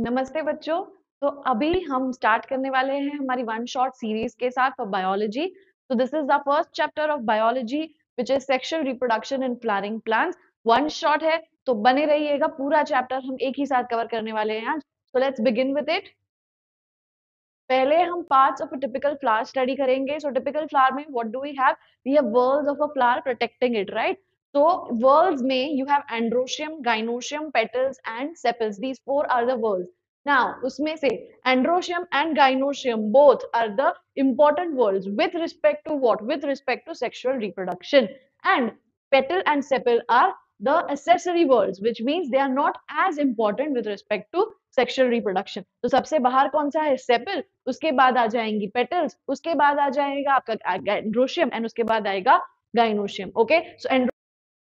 नमस्ते बच्चों। तो अभी हम स्टार्ट करने वाले हैं हमारी वन शॉट सीरीज के साथ फॉर बायोलॉजी। तो this is the first chapter of biology which is sexual reproduction in flowering plants. One shot है तो बने रहिएगा, पूरा चैप्टर हम एक ही साथ कवर करने वाले हैं आज। So let's begin with it. पहले हम parts of a typical flower study करेंगे। सो टिपिकल फ्लावर में what do we have whorls of a flower protecting it, right? तो व्हर्ल्स में you have androecium, gynoecium, petals and sepals. These four are the whorls. Now उसमें से androecium and gynoecium both are the important words with respect to what? With respect to sexual reproduction. And petal and sepal are the accessory words, which means they are not as important with respect to sexual reproduction. तो सबसे बाहर कौन सा है? Sepal, उसके बाद आ जाएंगी petals, उसके बाद आ जाएगा आपका एंड्रोशियम एंड उसके बाद आएगा gynoecium. Okay, so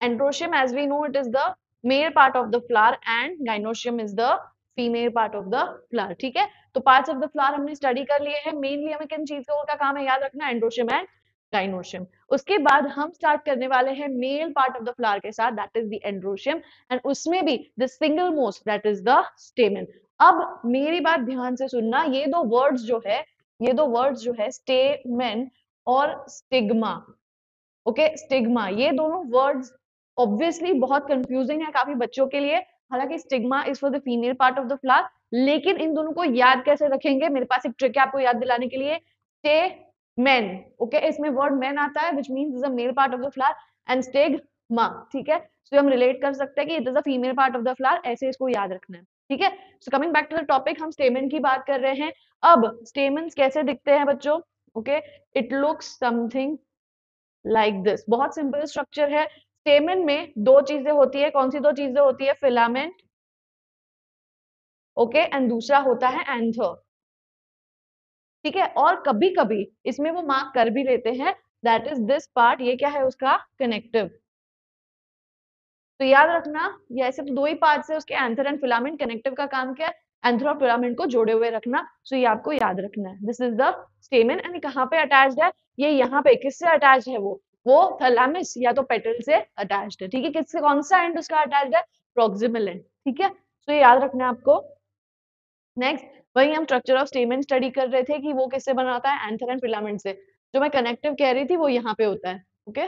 androecium as we know it is the male part of the flower and gynoecium is the female part of the flower. ठीक है, तो पार्ट्स ऑफ द फ्लावर हमने स्टडी कर लिए हैं। मेनली हमें किन चीजों का काम है याद रखना? Androecium and gynoecium. उसके बाद हम स्टार्ट करने वाले हैं mail part of the flower के साथ, that is the androecium, and उसमें भी the single most, that is the स्टेमन। अब मेरी बात ध्यान से सुनना, ये दो वर्ड्स जो है स्टेमन और स्टिग्मा। ओके, स्टिग्मा, ये दोनों वर्ड्स ऑब्वियसली बहुत कंफ्यूजिंग है काफी बच्चों के लिए। हालांकि stigma is for the female part of the flower, लेकिन इन दोनों को याद कैसे रखेंगे? मेरे पास एक ट्रिक है आपको याद दिलाने के लिए। स्टेमन, ओके, इसमें वर्ड मैन आता है which means is a male part of the flower, and stigma, ठीक है, सो हम रिलेट कर सकते हैं कि it is a female part of the flower, ऐसे इसको याद रखना है। ठीक है, so coming back to the topic, हम स्टेमन की बात कर रहे हैं। अब स्टेमन्स कैसे दिखते हैं बच्चों? Okay, it looks something like this. बहुत सिंपल स्ट्रक्चर है। स्टेमन में दो चीजें होती है। कौन सी दो चीजें होती है? फिलामेंट, ओके, एंड दूसरा होता है एंथर। ठीक है, और कभी कभी इसमें वो मार्क कर भी लेते हैं, दैट इज दिस पार्ट, ये क्या है उसका? कनेक्टिव। तो याद रखना, ये ऐसे तो दो ही पार्ट्स है उसके, एंथर एंड फिलामेंट। कनेक्टिव का काम क्या है? एंथर और फिलामेंट को जोड़े हुए रखना। सो ये आपको याद रखना है। दिस इज द स्टेमन, एंड कहाँ पे अटैच्ड है? ये यहाँ पे। किससे अटैच्ड है वो थैलेमस या तो पेटल से अटैच्ड है। ठीक है, किससे? कौन सा एंड उसका अटैच्ड है? Proximal and. ठीक है, सो ये याद रखना है आपको। नेक्स्ट, वही हम स्ट्रक्चर ऑफ स्टेमन स्टडी कर रहे थे कि वो किससे बना होता है? एंथर एंड फिलामेंट से। जो मैं कनेक्टिव कह रही थी वो यहाँ पे होता है। Okay,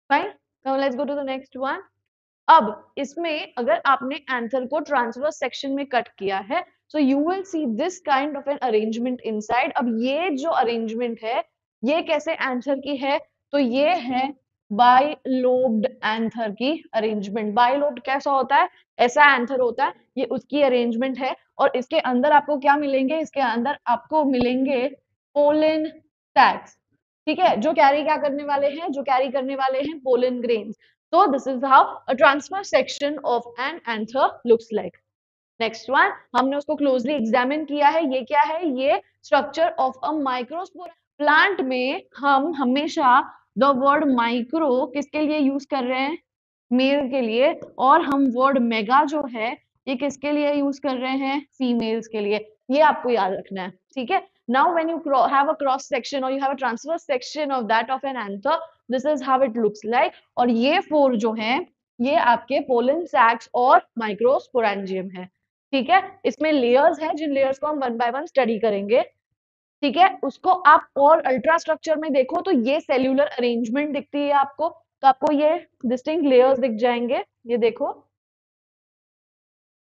fine, now let's go to the next one. अब इसमें अगर आपने एंथर को ट्रांसवर्स सेक्शन में कट किया है, so you will see this kind of an arrangement inside. अब ये जो अरेंजमेंट है ये कैसे एंथर की है? तो ये है बाइलोब्ड एंथर की अरेंजमेंट। बाइलोब्ड कैसा होता है? ऐसा एंथर होता है, ये उसकी अरेंजमेंट है। और इसके अंदर आपको क्या मिलेंगे? इसके अंदर आपको मिलेंगे पोलन सैक्स। ठीक है, जो कैरी क्या करने वाले हैं? जो कैरी करने वाले हैं pollen grains. So this is how a transverse section of an anther looks like. Next one, हमने उसको closely examine किया है। ये क्या है? ये structure of a microspore। Plant में हम हमेशा the word micro किसके लिए यूज कर रहे हैं? मेल के लिए। और हम वर्ड मेगा जो है ये किसके लिए यूज कर रहे हैं? फीमेल्स के लिए। ये आपको याद रखना है। ठीक है, now when you have a cross section or you have a transverse section of that of an anther, this is how it looks like। और ये फोर जो हैं ये आपके पोलन सैक्स और माइक्रोस्पोरेंजियम है। ठीक है, इसमें लेयर्स हैं जिन लेयर्स को हम वन बाय वन स्टडी करेंगे। ठीक है, उसको आप और अल्ट्रा स्ट्रक्चर में देखो तो ये सेल्यूलर अरेंजमेंट दिखती है आपको। तो आपको ये डिस्टिंक्ट लेयर्स दिख जाएंगे, ये देखो।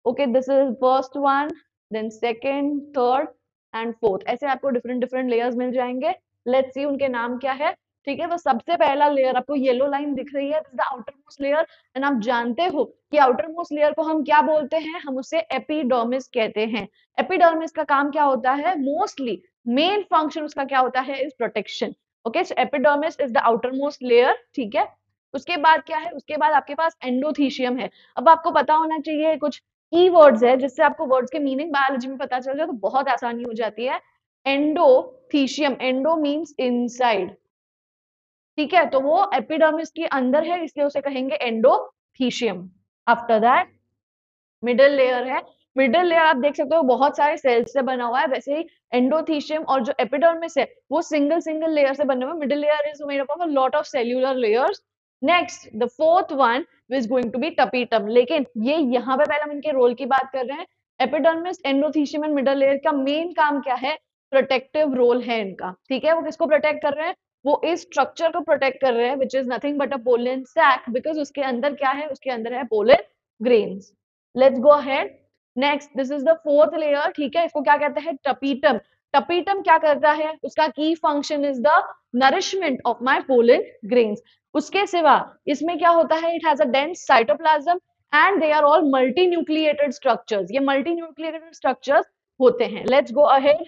Okay, this is first one, then second, third and fourth, ऐसे आपको डिफरेंट डिफरेंट लेयर्स मिल जाएंगे। लेट्स सी उनके नाम क्या है। ठीक है, तो सबसे पहला लेयर आपको येलो लाइन दिख रही है, this is the outer most layer. And आप जानते हो कि आउटर मोस्ट लेयर को हम क्या बोलते हैं? हम उसे एपिडर्मिस कहते हैं। एपिडर्मिस का काम क्या होता है? मोस्टली मेन फंक्शन उसका क्या होता है? Is protection. Okay, so epidermis is the outer most layer. ठीक है, उसके बाद क्या है? उसके बाद आपके पास एंडोथीशियम है। अब आपको पता होना चाहिए कुछ की वर्ड्स है जिससे आपको वर्ड्स के मीनिंग बायोलॉजी में पता चल जाए तो बहुत आसानी हो जाती है। Endothecium, endo means inside. ठीक है, तो वो एपिडर्मिस के अंदर है इसलिए उसे कहेंगे endothecium. After that middle layer है। मिडल लेयर आप देख सकते हो बहुत सारे सेल्स से बना हुआ है। वैसे ही एंडोथीशियम और जो एपिडर्मिस है वो सिंगल सिंगल लेयर से बने हुए। Middle layer is made up of a lot of cellular layers. Next, the fourth one which going to be tapetum. लेकिन ये यहाँ पे पहले हम इनके रोल की बात कर रहे हैं। Epidermis, endothecium and middle layer का मेन काम क्या है? प्रोटेक्टिव रोल है इनका, ठीक है। वो किसको प्रोटेक्ट कर रहे हैं? वो इस स्ट्रक्चर को प्रोटेक्ट कर रहे हैं which is nothing but a pollen sac, because उसके अंदर क्या है? उसके अंदर है pollen grains. Let's go ahead. Next, this is the fourth layer, ठीक है। इसको क्या कहते हैं? टपीटम। टपीटम क्या करता है? उसका की function is the nourishment of my pollen grains. उसके सिवा इसमें क्या होता है? It has a dense cytoplasm and they are all multi nucleated structures. ये मल्टी न्यूक्लिएटेड स्ट्रक्चर्स होते हैं। Let's go ahead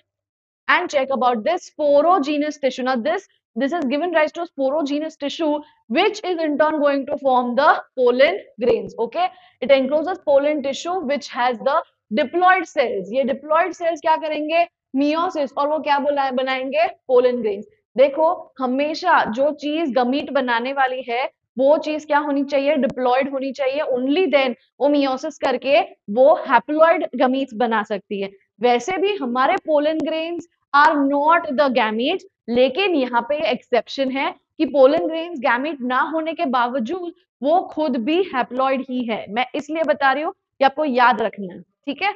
and check about this sporogenous tissue. Now this has given rise to a sporogenous tissue which is in turn going to form the pollen grains. Okay, it encloses pollen tissue which has the diploid cells. ये diploid cells क्या करेंगे? meiosis, और वो क्या बनाएंगे? pollen grains. देखो, हमेशा जो चीज गमीट बनाने वाली है वो चीज क्या होनी चाहिए? डिप्लॉयड होनी चाहिए। ओनली देन वो मियोसिस करके वो हैप्लॉयड गमीट्स बना सकती है। वैसे भी हमारे pollen grains are not the gametes, लेकिन यहाँ पे एक्सेप्शन है कि पोलन ग्रेन्स गैमीट ना होने के बावजूद वो खुद भी हैप्लॉयड ही है। मैं इसलिए बता रही हूँ कि आपको याद रखना है, ठीक है।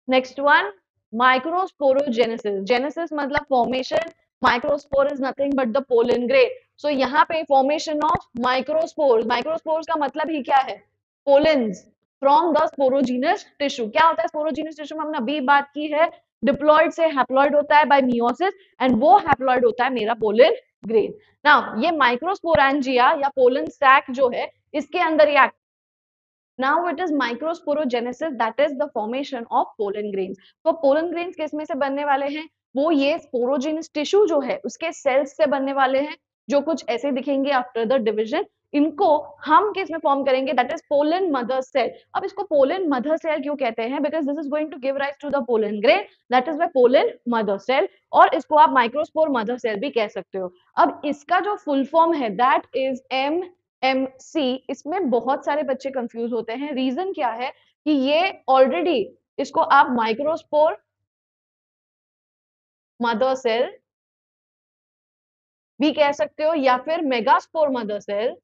Next one, microsporogenesis. जेनेसिस मतलब formation, microspore is nothing but the pollen grain. So यहाँ पे फॉर्मेशन ऑफ माइक्रोस्पोर्स। माइक्रोस्पोर्स का मतलब ही क्या है? Pollens from the sporogenous tissue. क्या होता है स्पोरोजीनस टिश्यू में? हमने अभी बात की है, डिप्लॉयड से हैप्लॉयड होता है बाय मियोसिस एंड वो हैप्लॉयड होता है मेरा पोलन ग्रेन। नाउ ये माइक्रोस्पोरेंजिया या पोलन सैक जो है इसके अंदर ये Now it is microsporogenesis, that is the formation of pollen grains. तो pollen grains किस में से बनने वाले हैं? वो ये स्पोरोजेनस टिश्यू जो है उसके सेल्स से बनने वाले हैं, जो कुछ ऐसे दिखेंगे आफ्टर द डिविजन। इनको हम किस में फॉर्म करेंगे? That is pollen mother cell. अब इसको पोलन मदर सेल क्यों कहते हैं? Because this is going to give rise to the pollen grain, that is why pollen mother cell. और इसको आप माइक्रोस्पोर मदर सेल भी कह सकते हो। अब इसका जो फुल फॉर्म है दैट इज MC। इसमें बहुत सारे बच्चे कंफ्यूज होते हैं। रीजन क्या है कि ये ऑलरेडी इसको आप माइक्रोस्पोर मदर सेल भी कह सकते हो या फिर मेगास्पोर मदर सेल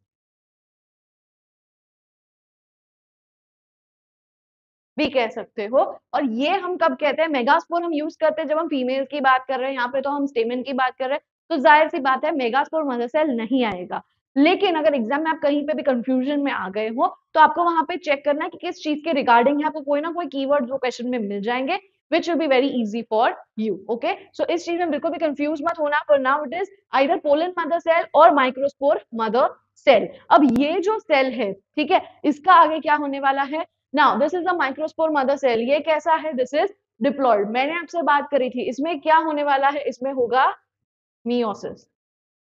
भी कह सकते हो। और ये हम कब कहते हैं? मेगास्पोर हम यूज करते हैं जब हम फीमेल्स की बात कर रहे हैं। यहाँ पे तो हम स्टेमन की बात कर रहे हैं, तो जाहिर सी बात है मेगास्पोर मदर सेल नहीं आएगा। लेकिन अगर एग्जाम में आप कहीं पे भी कंफ्यूजन में आ गए हो तो आपको वहां पे चेक करना है कि किस चीज के रिगार्डिंग है। आपको कोई ना कोई कीवर्ड जो क्वेश्चन में मिल जाएंगे which will be very easy for you. Okay, so इस चीज में बिल्कुल भी कंफ्यूज मत होना। पर now it is either pollen mother cell और माइक्रोस्पोर मदर सेल। अब ये जो सेल है, ठीक है, इसका आगे क्या होने वाला है? Now this is the microspore mother cell. ये कैसा है? This is diploid. मैंने आपसे बात करी थी, इसमें क्या होने वाला है? इसमें होगा मियोसिस,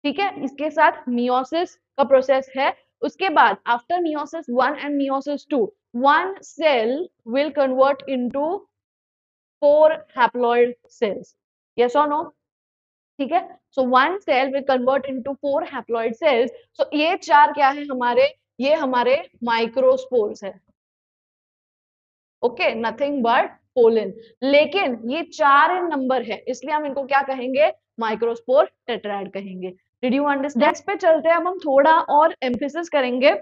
ठीक है। इसके साथ मियोसिस का प्रोसेस है। उसके बाद after meiosis 1 and meiosis 2 one cell will convert into 4 haploid cells. Yes or no? ठीक है। So one cell will convert into 4 haploid cells. So ये चार क्या है हमारे? ये हमारे माइक्रोस्पोर्स है। Okay, nothing but pollen. लेकिन ये 4 इन नंबर है, इसलिए हम इनको क्या कहेंगे? माइक्रोस्पोर टेट्राड कहेंगे। Did you understand? नेक्स्ट पे चलते हैं। अब हम थोड़ा और एम्फेसिस करेंगे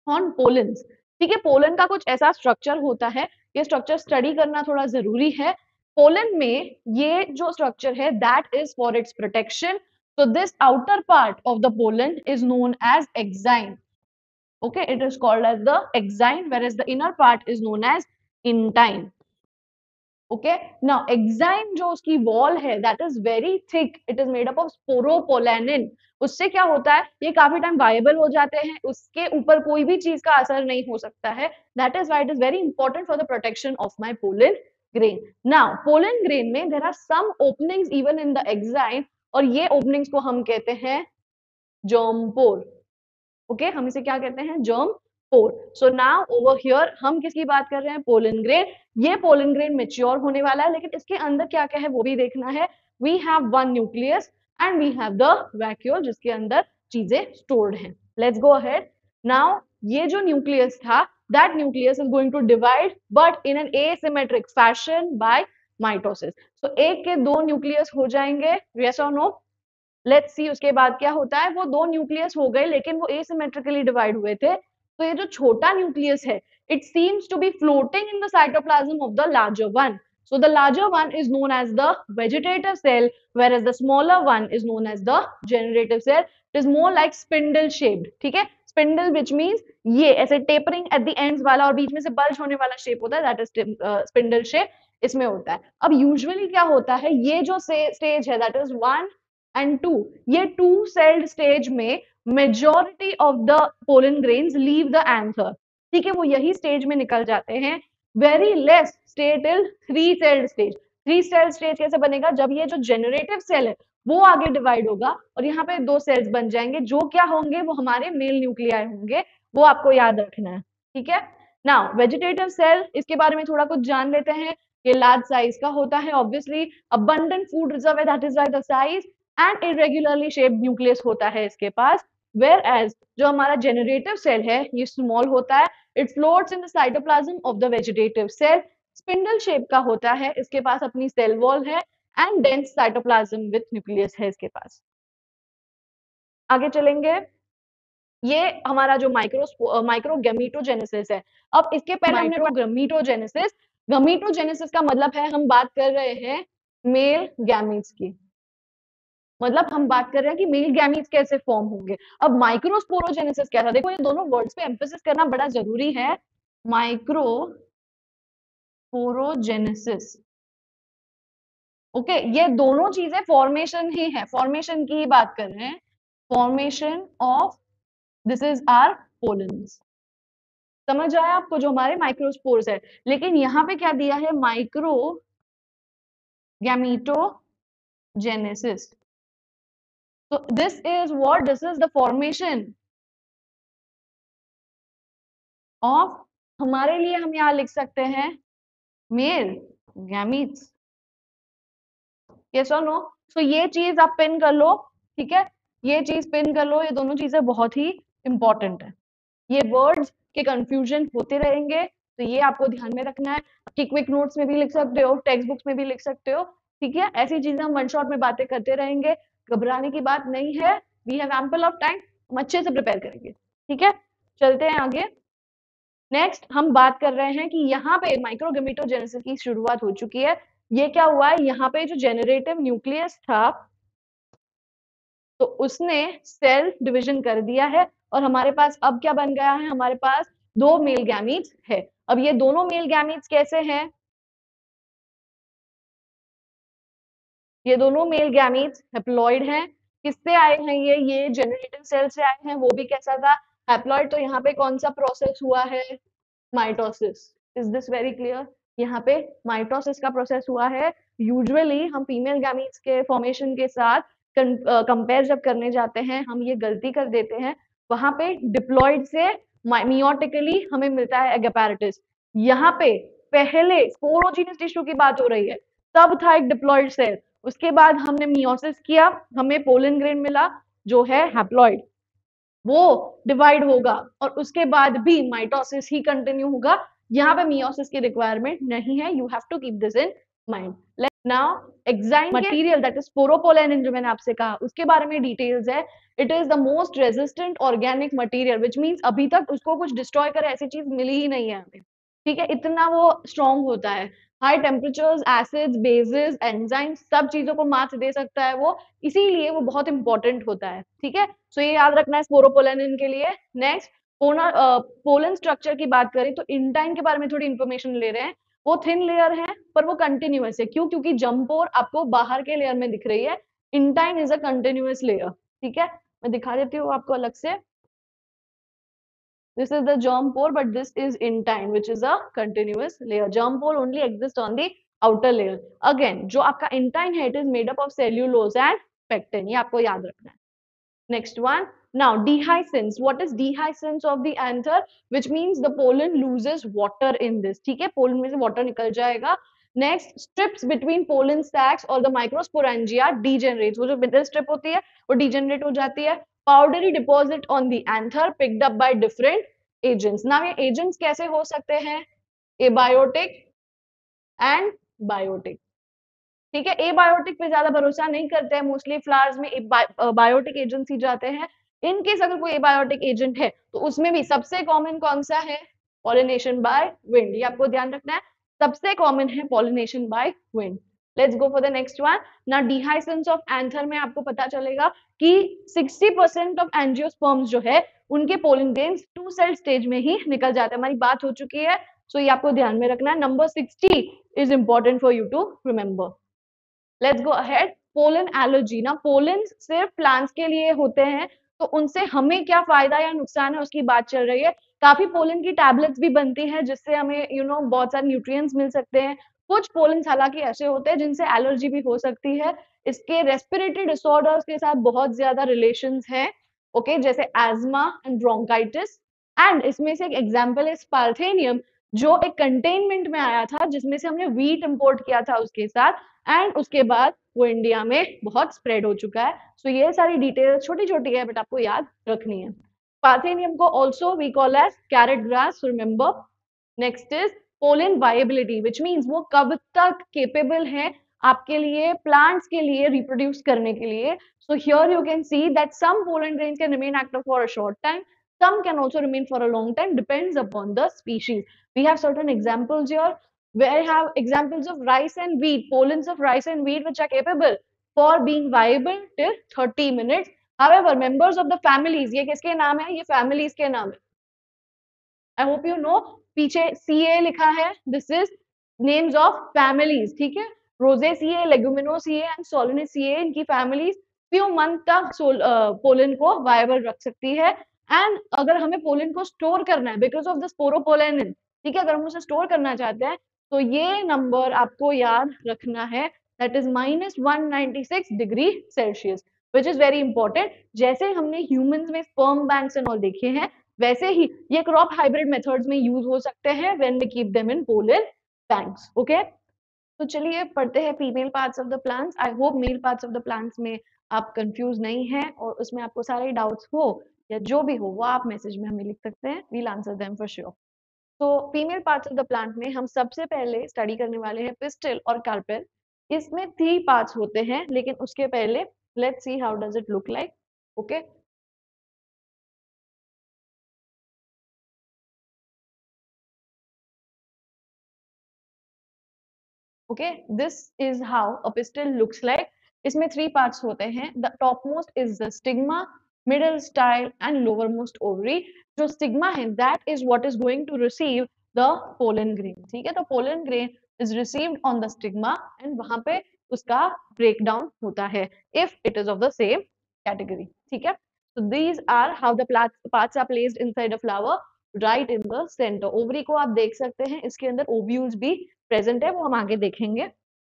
ऑन पोलन्स, ठीक है। पोलन का कुछ ऐसा स्ट्रक्चर होता है, ये स्ट्रक्चर स्टडी करना थोड़ा जरूरी है। पोलन में ये जो स्ट्रक्चर है that is for its protection. So this outer part of the pollen is known as exine. Okay, it is called as the exine, whereas the inner part is known as intine. Okay, now exine जो उसकी wall है that is very thick. It is made up of sporopollenin. उससे क्या होता है? ये काफी time viable हो जाते हैं, उसके ऊपर कोई भी चीज का असर नहीं हो सकता है। That is why it is very important for the protection of my pollen grain. Now pollen grain में there are some openings even in the exine, और ये openings को हम कहते हैं germ pore. Okay, हम इसे क्या कहते हैं? germ pore. So now over here हम किसकी बात कर रहे हैं? pollen grain. ये pollen grain mature होने वाला है, लेकिन इसके अंदर क्या क्या है वो भी देखना है। We have one nucleus and we have the vacuole जिसके अंदर चीजें stored हैं। Let's go ahead. Now ये जो nucleus था, that nucleus is going to divide but in an asymmetric fashion by mitosis. So एक के दो nucleus हो जाएंगे, yes or no? Let's see उसके बाद क्या होता है, वो दो न्यूक्लियस हो गए लेकिन वो एसिमेट्रिकली डिवाइड हुए थे, तो ये जो छोटा न्यूक्लियस है it seems to be floating in the cytoplasm of the larger one. So the larger one is known as the vegetative cell, whereas the smaller one is known as the generative cell. It is more like spindle shaped. ठीक है, spindle which means ये ऐसे tapering at the ends वाला और बीच में से bulge होने वाला shape होता है, that is spindle shape, इसमें होता है. अब यूजुअली क्या होता है, ये जो स्टेज है दैट इज 1 एंड 2, ये 2 सेल्ड स्टेज में majority of the pollen grains leave the anther. ठीक है, वो यही स्टेज में निकल जाते हैं. Very less stay till 3 sailed stage. 3 sailed stage कैसे बनेगा, जब ये जो जेनरेटिव सेल है वो आगे डिवाइड होगा और यहाँ पे 2 सेल्स बन जाएंगे, जो क्या होंगे, वो हमारे मेल न्यूक्लियाई होंगे. वो आपको याद रखना है. ठीक है. नाउ वेजिटेटिव सेल, इसके बारे में थोड़ा कुछ जान लेते हैं. ये लार्ज साइज का होता है, ऑब्वियसली अबंडेंट फूड रिजर्व है, that is why the size, and irregularly shaped nucleus होता है इसके पास. वेयर एज जो हमारा जेनरेटिव सेल है ये स्मॉल होता है, it floats in the cytoplasm of the vegetative cell, spindle shape का होता है, इसके पास अपनी सेल वॉल है and dense cytoplasm with nucleus है इसके पास. आगे चलेंगे. ये हमारा जो माइक्रोगैमीटोजेनेसिस है. अब इसके पहले हमने माइक्रोगैमीटोजेनेसिस, गमीटोजेनेसिस का मतलब है हम बात कर रहे हैं मेल गैमीट्स की, मतलब हम बात कर रहे हैं कि मेल गैमीट्स कैसे फॉर्म होंगे. अब माइक्रोस्पोरोजेनेसिस क्या था, देखो ये दोनों वर्ड्स पे एम्फेसिस करना बड़ा जरूरी है. माइक्रोस्पोरोजेनेसिस, ओके, ये दोनों चीजें फॉर्मेशन ही है, फॉर्मेशन की ही बात कर रहे हैं. Formation of, this is our pollens. समझ आया आपको, जो हमारे माइक्रोस्पोर्स है. लेकिन यहाँ पे क्या दिया है, micro गैमीटोजेनेसिस. So this is what, this is the formation of, हमारे लिए हम यहाँ लिख सकते हैं male gametes. yes or no? So ये चीज आप पिन कर लो. ठीक है, ये चीज पिन कर लो, ये दोनों चीजें बहुत ही इंपॉर्टेंट है. ये वर्ड्स के कंफ्यूजन होते रहेंगे, तो ये आपको ध्यान में रखना है. कि क्विक नोट्स में भी लिख सकते हो, टेक्स्ट बुक्स में भी लिख सकते हो. ठीक है, ऐसी चीजें हम वन शॉट में बातें करते रहेंगे, घबराने की बात नहीं है. We have ample of time, हम अच्छे से प्रिपेयर करेंगे. ठीक है, चलते हैं आगे. नेक्स्ट हम बात कर रहे हैं कि यहाँ पे माइक्रोगैमीटोजेनेसिस की शुरुआत हो चुकी है. ये क्या हुआ है, यहाँ पे जो जेनरेटिव न्यूक्लियस था तो उसने सेल डिवीजन कर दिया है और हमारे पास अब क्या बन गया है, हमारे पास 2 मेल गैमीट्स है. अब ये दोनों मेल गैमीट्स कैसे हैं, ये दोनों मेल गैमीट्स हैप्लॉइड हैं. किससे आए हैं ये जेनरेटिव सेल से आए हैं. वो भी कैसा था, हैप्लॉइड. तो यहाँ पे कौन सा प्रोसेस हुआ है, mitosis. Is this very clear, यहाँ पे माइटोसिस का प्रोसेस हुआ है. यूजुअली हम फीमेल गैमीट्स के फॉर्मेशन के साथ कंपेयर जब करने जाते हैं हम ये गलती कर देते हैं, वहां पे डिप्लॉइड से मियोटिकली हमें मिलता है एगैपेरेटिस. यहाँ पे पहले स्पोरोजीनियस टिश्यू की बात हो रही है, तब था एक डिप्लॉइड सेल, उसके बाद हमने मियोसिस किया, हमें पोलन ग्रेन मिला जो है हैप्लॉइड, वो डिवाइड होगा और उसके बाद भी माइटोसिस ही कंटिन्यू होगा. यहाँ पे मियोसिस की रिक्वायरमेंट नहीं है, you have to keep this in mind. Now exine material that is sporopollenin, जो मैंने आपसे कहा उसके बारे में डिटेल्स है. It is the most resistant organic material, which means अभी तक उसको कुछ डिस्ट्रॉय करे ऐसी चीज मिली ही नहीं है हमें. ठीक है, इतना वो स्ट्रॉन्ग होता है. High temperatures, acids, basis, enzymes, सब चीजों को मात दे सकता है वो, इसीलिए वो बहुत इंपॉर्टेंट होता है. ठीक है, सो ये याद रखना है स्पोरोपोलेनिन के लिए. नेक्स्ट पोलन स्ट्रक्चर की बात करें तो इंटाइन के बारे में थोड़ी इंफॉर्मेशन ले रहे हैं. वो थिन लेयर है पर वो कंटिन्यूअस है. क्यों, क्योंकि जम्पोर आपको बाहर के लेयर में दिख रही है, intine is a continuous layer. ठीक है, मैं दिखा देती हूँ आपको अलग से. This is the germ pore, but this is intine, which is a continuous layer. Germ pore only exists on the outer layer. Again, जो आपका intine है, it is made up of cellulose and pectin. ये आपको याद रखना है. Next one. Now, dehiscence. What is dehiscence of the anther? Which means the pollen loses water in this. ठीक है, pollen में से water निकल जाएगा. Next, strips between pollen sacs or the microsporangia degenerates. वो जो middle strip होती है, वो degenerate हो जाती है. Powdery deposit on the anther picked up by different agents. Now, ये agents कैसे हो सकते हैं? Abiotic and biotic. ठीक है, एबायोटिक पे ज्यादा भरोसा नहीं करते हैं, मोस्टली फ्लावर्स में बायोटिक एजेंट्स ही जाते हैं। इन केस अगर कोई एबायोटिक एजेंट है तो उसमें भी सबसे कॉमन कौन सा है, पॉलिनेशन बाय विंड, ये आपको ध्यान रखना है, सबसे कॉमन है pollination by wind. Let's go for the next one. ना डिहाइसेंस ऑफ एंथर में आपको पता चलेगा कि 60% ऑफ एंजियोस्पर्म्स जो है उनके पोलन ग्रेन्स 2 सेल स्टेज में ही निकल जाते हैं। हमारी बात हो चुकी है, सो ये आपको ध्यान में रखना है। Number 60 is important for you to remember. Let's go ahead. Pollen allergy, ना पोलन सिर्फ प्लांट्स के लिए होते हैं, तो उनसे हमें क्या फायदा या नुकसान है उसकी बात चल रही है। काफी पोलन की टैबलेट्स भी बनती हैं जिससे हमें बहुत सारे न्यूट्रिएंट्स मिल सकते हैं। कुछ पोलन हालांकि ऐसे होते हैं जिनसे एलर्जी भी हो सकती है। इसके रेस्पिरेटरी डिसऑर्डर्स के साथ बहुत ज्यादा रिलेशंस हैं, ओके, जैसे एज्मा एंड ब्रोंकाइटिस। एंड इसमें से एक एग्जांपल है स्पार्थेनियम, जो एक कंटेनमेंट में आया था जिसमें से हमने वीट इंपोर्ट किया था उसके साथ, एंड उसके बाद वो इंडिया में बहुत स्प्रेड हो चुका है। सो ये सारी डिटेल छोटी छोटी है बट आपको याद रखनी है। पार्थेनियम को also we call as carrot grass, remember. Next is pollen viability, which means वो कब तक केपेबल है आपके लिए, प्लांट्स के लिए रिप्रोड्यूस करने के लिए। So here you can see that some pollen grains can remain active for a short time, some can also remain for a long time, depends upon the species. We have certain examples here where I have examples of rice and wheat, pollens of rice and wheat which are capable for being viable till 30 minutes. However, members of the families, ये किसके नाम है, ये families के नाम है। I hope you know, पीछे CA लिखा है, this is names of families, ठीक है। Rosaceae, Leguminosae and Solanaceae, इनकी families few month तक पोलन को viable रख सकती है। एंड अगर हमें पोलन को स्टोर करना है बिकॉज ऑफ द स्पोरोपोलेनिन, ठीक है, अगर हम उसे स्टोर करना चाहते हैं तो ये नंबर आपको याद रखना है, that is -196 degree Celsius, which is very important. जैसे हमने ह्यूमंस में स्पर्म बैंक्स एंड ऑल देखे हैं, वैसे ही ये क्रॉप हाइब्रिड मेथड्स में यूज हो सकते हैं when we keep them in pollen banks, okay. तो चलिए पढ़ते हैं female parts of the plants. I hope male parts of the plants में आप कंफ्यूज नहीं हैं और उसमें आपको सारे डाउट्स हो या जो भी हो वो आप मैसेज में हमें लिख सकते हैं, we'll answer them for sure. तो female parts of the plant में हम सबसे पहले स्टडी करने वाले हैं पिस्टिल और कार्पेल। इसमें 3 पार्ट्स होते हैं, लेकिन उसके पहले let's see how does it look like, okay. Okay, this is how a pistil looks like. इसमें 3 पार्ट्स होते हैं। The top most is the stigma, middle style and lower most ovary. जो स्टिग्मा है that is what is going to receive the pollen grain, ठीक है। तो pollen grain is received on the stigma and वहां पे उसका breakdown होता है if it is of the same category, ठीक है। So these are how the parts are placed inside a flower, right in the center. Ovary को आप देख सकते हैं, इसके अंदर ओव्यूल्स भी प्रेजेंट है, वो हम आगे देखेंगे,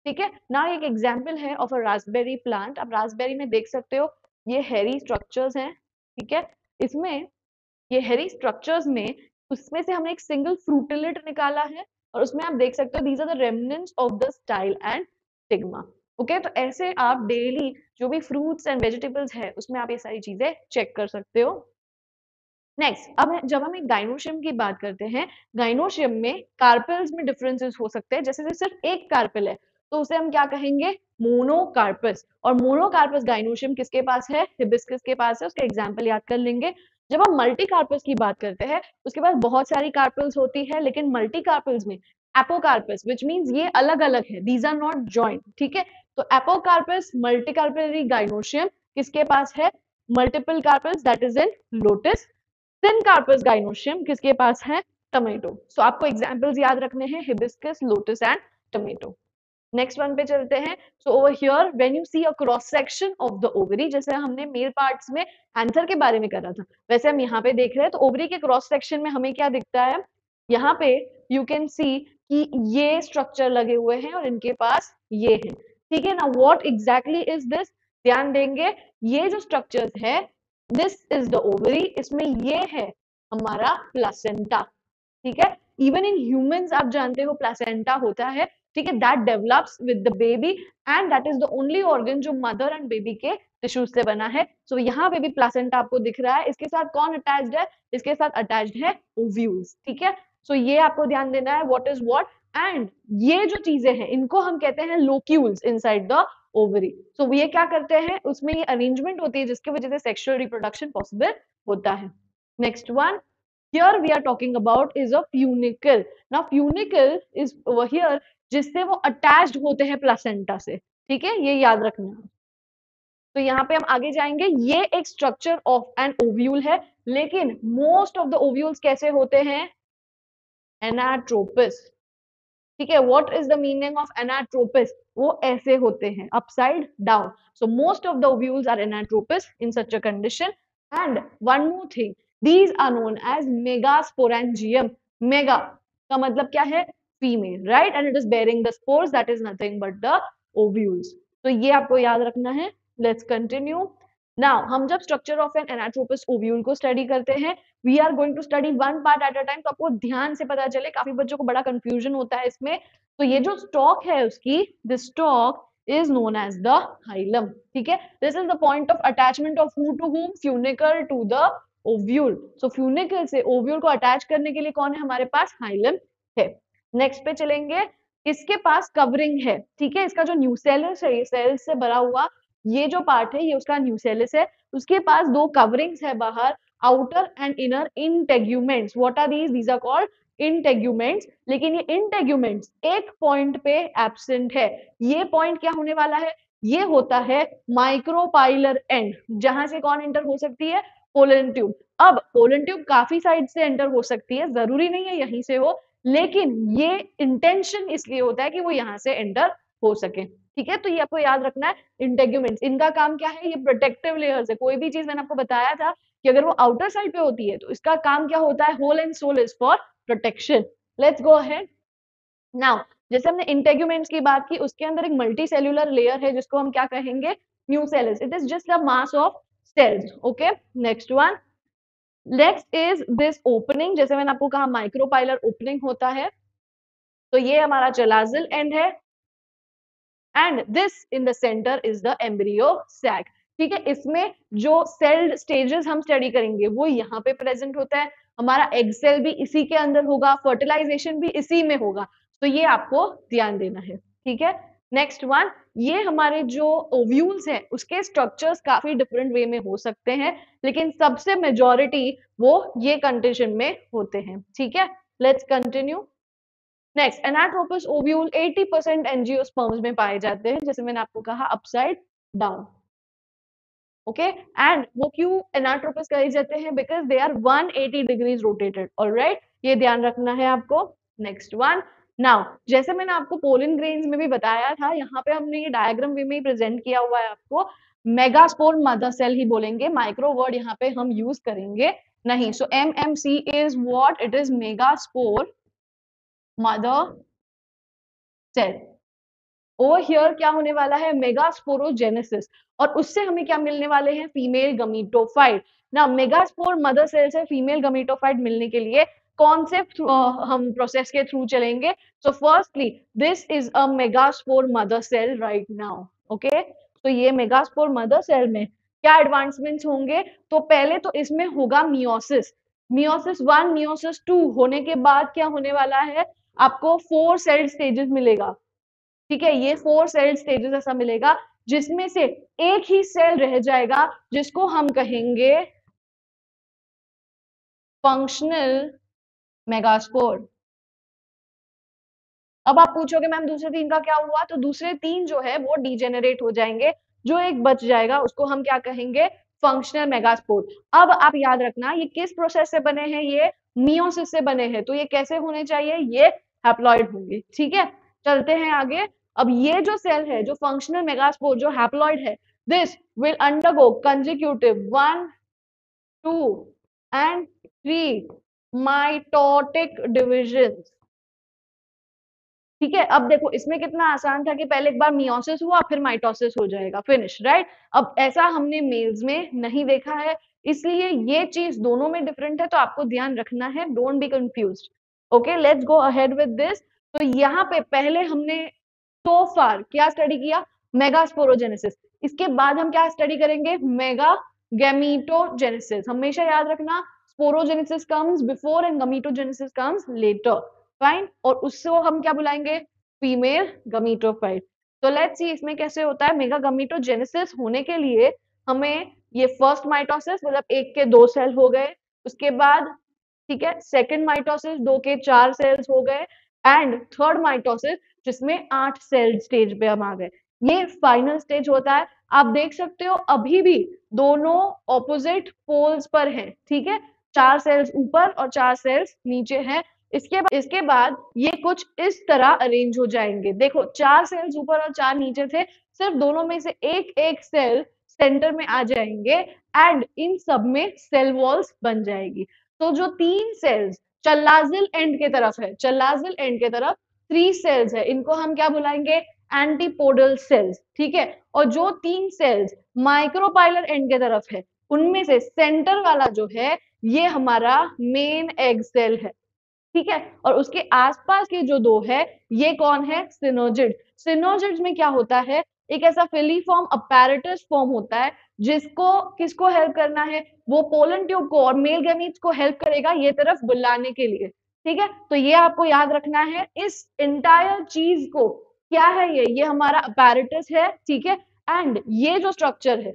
ठीक है ना। एक एग्जांपल है ऑफ अ रास्पबेरी प्लांट। आप रास्पबेरी में देख सकते हो ये हेरी स्ट्रक्चर्स हैं, ठीक है। इसमें ये हेरी स्ट्रक्चर्स में उसमें से हमने एक सिंगल फ्रूटिलेट निकाला है और उसमें आप देख सकते हो these are the remnants of the style and stigma, okay. तो ऐसे आप डेली जो भी फ्रूट्स एंड वेजिटेबल्स है उसमें आप ये सारी चीजें चेक कर सकते हो। नेक्स्ट, अब जब हम एक गाइनोशियम की बात करते हैं, गाइनोशियम में कार्पेल्स में डिफरेंसेस हो सकते हैं। जैसे सिर्फ एक कार्पेल है तो उसे हम क्या कहेंगे, मोनोकार्पस। और मोनोकार्पस गाइनोशियम किसके पास है, हिबिस्कस के पास है। उसका एग्जांपल याद कर लेंगे। जब हम मल्टीकार्पस की बात करते हैं उसके पास बहुत सारी कार्पेल्स होती है, लेकिन मल्टीकार्पल्स में एपोकार्पस, विच मीन्स ये अलग अलग है, दीज आर नॉट जॉइंट, ठीक है। तो एपोकार्पस मल्टीकार्पेलरी गाइनोशियम किसके पास है, multiple carpels, that is in lotus. Syncarpous gynoecium किसके पास है, टमेटो। सो आपको एग्जांपल्स याद रखने हैं, hibiscus, lotus and tomato. Next one पे चलते हैं। So over here when you see a cross section of the ovary, जैसे हमने मेल पार्ट्स में एंथर के बारे में करा था वैसे हम यहाँ पे देख रहे हैं। तो ओवरी के क्रॉस सेक्शन में हमें क्या दिखता है, यहाँ पे यू कैन सी कि ये स्ट्रक्चर लगे हुए हैं और इनके पास ये है, ठीक है ना। व्हाट एग्जैक्टली इज दिस, ध्यान देंगे ये जो स्ट्रक्चर्स है, दिस इज द ओवरी, इसमें ये है हमारा प्लासेंटा, ठीक है। इवन इन ह्यूमंस आप जानते हो प्लासेंटा होता है, ठीक है, that develops with the baby and that is the only organ जो मदर एंड बेबी के टिश्यूज से बना है। सो यहाँ पे भी प्लासेंटा आपको दिख रहा है। इसके साथ कौन अटैच्ड है, इसके साथ अटैच्ड है ओव्यूल्स, ठीक है। सो ये आपको ध्यान देना है, व्हाट इज व्हाट, एंड ये जो चीजें हैं इनको हम कहते हैं लोक्यूल्स इनसाइड द ओवरी। सो ये क्या करते हैं, उसमें ये अरेंजमेंट होती है जिसकी वजह से सेक्सुअल रिप्रोडक्शन पॉसिबल होता है। Next one, here we are talking about is a funicle. Now funicle is over here जिससे वो अटैच्ड होते हैं प्लासेंटा से, ठीक है, ये याद रखना। तो यहाँ पे हम आगे जाएंगे, ये एक स्ट्रक्चर ऑफ एन ओव्यूल है, लेकिन मोस्ट ऑफ द ओव्यूल्स कैसे होते हैं, एनाट्रोपस, ठीक है। What is the meaning of anatropous, वो ऐसे होते हैं upside down. So most of the ovules are anatropous in such a condition. And one more thing, these are known as megasporangium. Mega का मतलब क्या है, female, right, and it is bearing the spores, that is nothing but the ovules. तो ये आपको याद रखना है। Let's continue. नाउ हम जब structure of an anatropous ovule को स्टडी करते हैं, we are going to study one part at a time, तो आपको ध्यान से पता चले, काफी बच्चों को बड़ा कंफ्यूजन होता है इसमें। तो ये जो स्टॉक है उसकी, this stock is known as the hilum, ठीक है। This is the point of attachment of who to whom, funicle to the ovule. So funicle से ovule को अटैच करने के लिए कौन है हमारे पास, हाइलम है। नेक्स्ट पे चलेंगे, इसके पास कवरिंग है, ठीक है, इसका जो न्यूसेलस है, ये सेल्स से भरा हुआ ये जो पार्ट है ये उसका न्यूसेलस है। उसके पास दो कवरिंग्स है बाहर, outer and inner integuments. What are these, these are called integuments. लेकिन ये इंटेग्यूमेंट्स एक पॉइंट पे एब्सेंट है। ये पॉइंट क्या होने वाला है, ये होता है माइक्रोपाइलर एंड, जहां से कौन एंटर हो सकती है, पोलन ट्यूब। अब पोलन ट्यूब काफी साइड से एंटर हो सकती है, जरूरी नहीं है यहीं से हो, लेकिन ये इंटेंशन इसलिए होता है कि वो यहाँ से एंटर हो सके, ठीक है। तो ये आपको याद रखना है। इंटेग्यूमेंट्स, इनका काम क्या है, ये प्रोटेक्टिव लेयर्स है। कोई भी चीज मैंने आपको बताया था कि अगर वो आउटर साइड पे होती है तो इसका काम क्या होता है, whole and sole is for protection. Let's go ahead. Now जैसे हमने इंटेग्यूमेंट्स की बात की, उसके अंदर एक मल्टी सेल्यूलर लेयर है जिसको हम क्या कहेंगे, nucellus. It is just the mass of cells, okay. Next one, next is this opening. जैसे मैंने आपको कहा माइक्रोपाइलर ओपनिंग होता है, तो ये हमारा चलाजिल एंड है, and this in the centre is the embryo sac, ठीक है। इसमें जो सेल स्टेजेस हम स्टडी करेंगे वो यहाँ पे प्रेजेंट होता है। हमारा एग सेल भी इसी के अंदर होगा, फर्टिलाइजेशन भी इसी में होगा, तो ये आपको ध्यान देना है, ठीक है। नेक्स्ट वन, ये हमारे जो ओव्यूल्स हैं उसके स्ट्रक्चर्स काफी डिफरेंट वे में हो सकते हैं, लेकिन सबसे मेजॉरिटी वो ये कंडीशन में होते हैं, ठीक है। Let's continue. Next, anatropous ovule 80% angiosperms में पाए जाते हैं, जैसे मैंने आपको कहा अपसाइड डाउन, ओके। एंड वो क्यों एनाट्रोपस कहे जाते हैं, because they are 180 degrees rotated, alright, ये ध्यान रखना है आपको। नेक्स्ट वन, नाउ जैसे मैंने आपको पोलन ग्रेन्स में भी बताया था, यहाँ पे हमने ये डायग्राम वे में ही प्रेजेंट किया हुआ है आपको। मेगास्पोर मदर सेल ही बोलेंगे, माइक्रो वर्ड यहाँ पे हम यूज करेंगे नहीं। So MMC is what, it is megaspore mother cell. Over here क्या होने वाला है, मेगास्पोरोजेनेसिस, और उससे हमें क्या मिलने वाले हैं, फीमेल गमीटोफाइट। ना मेगास्पोर मदर सेल से फीमेल गमीटोफाइट मिलने के लिए कौन से हम प्रोसेस के थ्रू चलेंगे। So firstly this is a megaspore mother cell right now, okay. तो ये मेगास्पोर मदर सेल में क्या एडवांसमेंट्स होंगे, तो पहले तो इसमें होगा मियोसिस। मियोसिस 1 मियोसिस 2 होने के बाद क्या होने वाला है, आपको 4 सेल स्टेजेस मिलेगा, ठीक है। ये 4 सेल स्टेजेस ऐसा मिलेगा जिसमें से एक ही सेल रह जाएगा जिसको हम कहेंगे फंक्शनल मेगास्पोर। अब आप पूछोगे मैम दूसरे 3 का क्या हुआ, तो दूसरे 3 जो है वो डीजेनरेट हो जाएंगे, जो एक बच जाएगा उसको हम क्या कहेंगे, फंक्शनल मेगास्पोर। अब आप याद रखना ये किस प्रोसेस से बने हैं, ये मियोसिस से बने हैं, तो ये कैसे होने चाहिए, ये हैप्लॉइड होंगे, ठीक है। चलते हैं आगे। अब ये जो सेल है, जो फंक्शनल मेगास्पोर जो हैप्लॉइड है, this will undergo consecutive 1 2 and 3 mitotic divisions, ठीक है। अब देखो इसमें कितना आसान था कि पहले एक बार मियोसिस हुआ फिर माइटोसिस हो जाएगा, फिनिश, राइट। अब ऐसा हमने मेल्स में नहीं देखा है, इसलिए ये चीज दोनों में डिफरेंट है, तो आपको ध्यान रखना है, don't be confused, okay. Let's go ahead with this. तो यहाँ पे पहले हमने सो फार क्या स्टडी किया, मेगास्पोरोजेनेसिस। इसके बाद हम क्या स्टडी करेंगे, मेगा गैमीटोजेनेसिस। हमेशा याद रखना, sporogenesis comes before and gametogenesis comes later. Fine, और उसको हम क्या बुलाएंगे, फीमेल गमीटोफाइट। तो लेट्स सी इसमें कैसे होता है। मेगा गमीटोजेनेसिस होने के लिए हमें ये फर्स्ट माइटोसिस मतलब एक के दो सेल हो गए, उसके बाद ठीक है सेकंड माइटोसिस दो के चार सेल्स हो गए, एंड थर्ड माइटोसिस जिसमें 8 सेल स्टेज पे हम आ गए, ये फाइनल स्टेज होता है। आप देख सकते हो अभी भी दोनों ऑपोजिट पोल्स पर हैं, ठीक है, 4 सेल्स ऊपर और 4 सेल्स नीचे हैं। इसके बाद ये कुछ इस तरह अरेंज हो जाएंगे। देखो 4 सेल्स ऊपर और 4 नीचे थे, सिर्फ दोनों में से एक एक सेल सेंटर में आ जाएंगे एंड इन सब में सेल वॉल्स बन जाएगी। तो जो 3 सेल्स चल्लाजिल एंड के तरफ है, चल्लाजिल एंड के तरफ 3 सेल्स है, इनको हम क्या बुलाएंगे, एंटीपोडल सेल्स, ठीक है। और जो 3 सेल्स माइक्रोपाइलर एंड के तरफ है, उनमें से सेंटर वाला जो है ये हमारा मेन एग सेल है, ठीक है। और उसके आसपास के जो दो है ये कौन है, सिनोजिड। सिनोजिड्स में क्या होता है, एक ऐसा फिलीफॉर्म अपैरेटस फॉर्म होता है जिसको किसको हेल्प करना है, वो पोलन ट्यूब को और मेल गैमीट्स को हेल्प करेगा ये तरफ बुलाने के लिए, ठीक है। तो ये आपको याद रखना है इस इंटायर चीज को, क्या है ये हमारा अपैरेटस है, ठीक है। एंड ये जो स्ट्रक्चर है,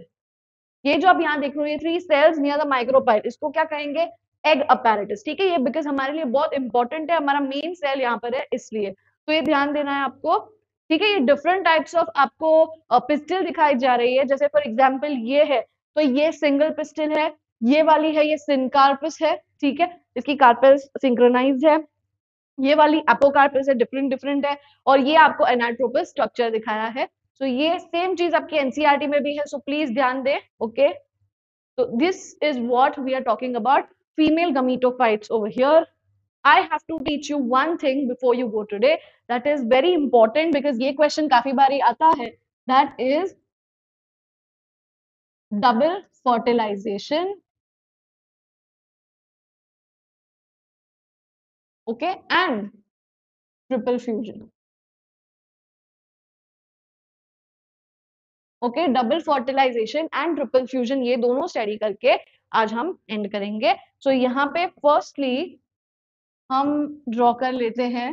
ये जो आप यहाँ देख रहे हो, ये 3 सेल्स नियर द माइक्रोपाइल, इसको क्या कहेंगे, एग अपैरेटस, ठीक है। ये बिकॉज हमारे लिए बहुत इंपॉर्टेंट है, हमारा मेन सेल यहाँ पर है इसलिए, तो ये ध्यान देना है आपको, ठीक है। ये डिफरेंट टाइप्स ऑफ आपको पिस्टल दिखाई जा रही है, जैसे फॉर एग्जाम्पल ये है, तो ये सिंगल पिस्टल है, ये वाली है ये सिनकार्पस है, ठीक है, इसकी कार्पस सिंक्रोनाइज्ड है, ये वाली एपोकार्पस है, डिफरेंट डिफरेंट है, और ये आपको एनाट्रोपस स्ट्रक्चर दिखाया है। तो ये सेम चीज आपकी एनसीईआरटी में भी है, सो प्लीज ध्यान दें, okay. So this is what we are talking about, female gametophytes over here. I have to teach you one thing before you go today, that is very important because ये question काफी बारी आता है, that is double fertilization, okay, and triple fusion. Okay, double fertilisation and triple fusion, ये दोनों study करके आज हम एंड करेंगे। सो यहाँ पे फर्स्टली हम ड्रॉ कर लेते हैं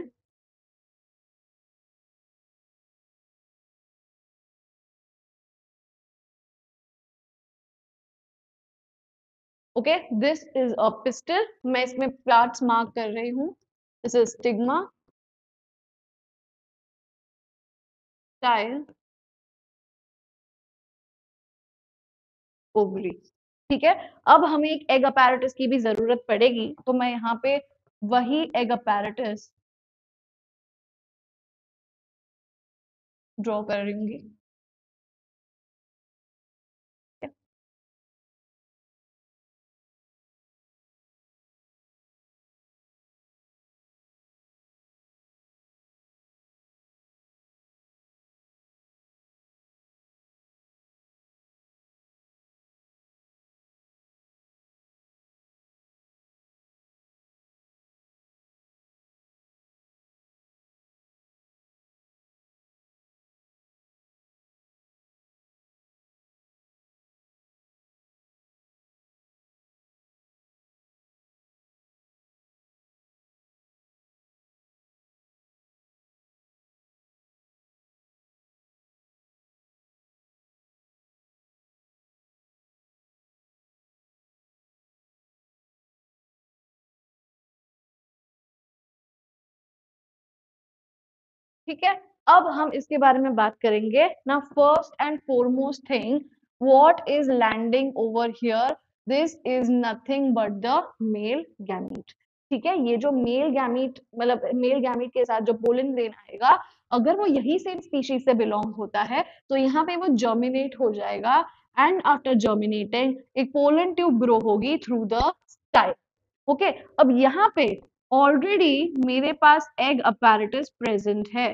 okay, this is a pistol, मैं इसमें पार्ट्स मार्क कर रही हूँ। This is stigma, style, ovary, ठीक है। अब हमें एक एग अपैरेटस की भी जरूरत पड़ेगी, तो मैं यहाँ पे वही एग अपैरेटस ड्रॉ कर रही हूँ। ठीक है, अब हम इसके बारे में बात करेंगे ना। First and foremost thing, what is landing over here, this is nothing but the male gamete, ठीक है। ये जो मेल गैमीट मतलब मेल गैमीट के साथ जो पोलन ग्रेन आएगा, अगर वो यही सेम स्पीशीज से बिलोंग होता है तो यहाँ पे वो जर्मिनेट हो जाएगा, एंड आफ्टर जर्मिनेटिंग एक पोलन ट्यूब ग्रो होगी थ्रू द स्टाइल, ओके। अब यहाँ पे ऑलरेडी मेरे पास एग अपैरेटस प्रेजेंट है,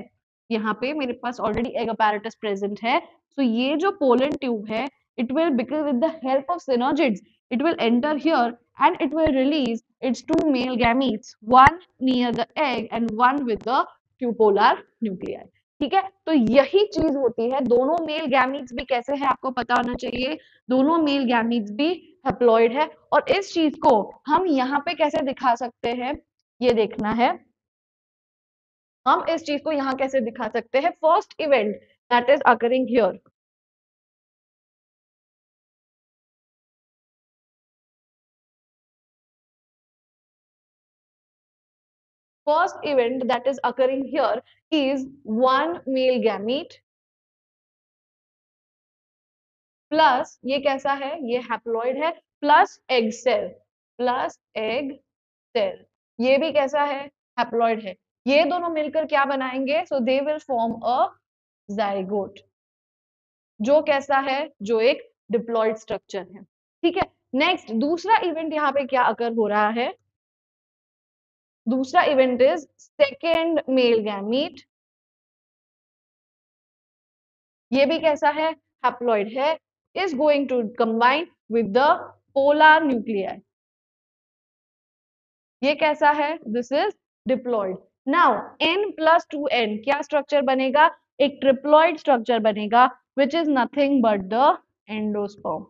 यहाँ पे मेरे पास ऑलरेडी एग अपैरेटस प्रेजेंट है। सो ये जो पोलन ट्यूब है, it will because with the help of synergids it will enter here and it will release its two male gametes, one near the egg and one with the two polar nuclei, ठीक है। तो यही चीज होती है, दोनों male gametes भी कैसे है आपको पता होना चाहिए, दोनों मेल गैमीट्स भी हैप्लॉइड है। और इस चीज को हम यहाँ पे कैसे दिखा सकते हैं, ये देखना है। हम इस चीज को यहाँ कैसे दिखा सकते हैं? First event that is occurring here, first event that is occurring here is one male gamete plus ये कैसा है? ये हैप्लॉइड है, plus egg cell, plus egg cell, ये भी कैसा है? हैप्लॉइड है। ये दोनों मिलकर क्या बनाएंगे? So they will form a zygote, जो कैसा है? जो एक डिप्लॉइड स्ट्रक्चर है। ठीक है, नेक्स्ट दूसरा इवेंट यहाँ पे क्या अकर हो रहा है? दूसरा event is second male gamete, ये भी कैसा है? हैप्लॉइड है, is going to combine with the polar nuclei, ये कैसा है? This is diploid. Now n plus 2n क्या स्ट्रक्चर बनेगा? एक ट्रिप्लॉइड स्ट्रक्चर बनेगा which is nothing but the endosperm.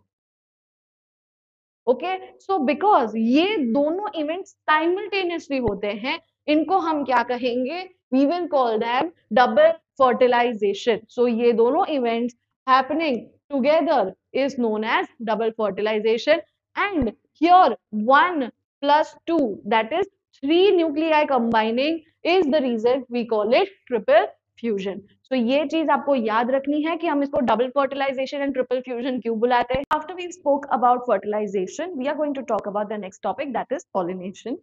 Okay, so because ये दोनों इवेंट्स साइमल्टेनियसली होते हैं, इनको हम क्या कहेंगे? We will call them double fertilisation. So ये दोनों events happening together is known as double fertilisation, and here 1 plus 2 that is 3 nuclei combining is the reason we call it triple fusion. तो ये चीज आपको याद रखनी है कि हम इसको double fertilisation and triple fusion क्यों बुलाते हैं। After we spoke about fertilization, we are going to talk about the next topic that is pollination.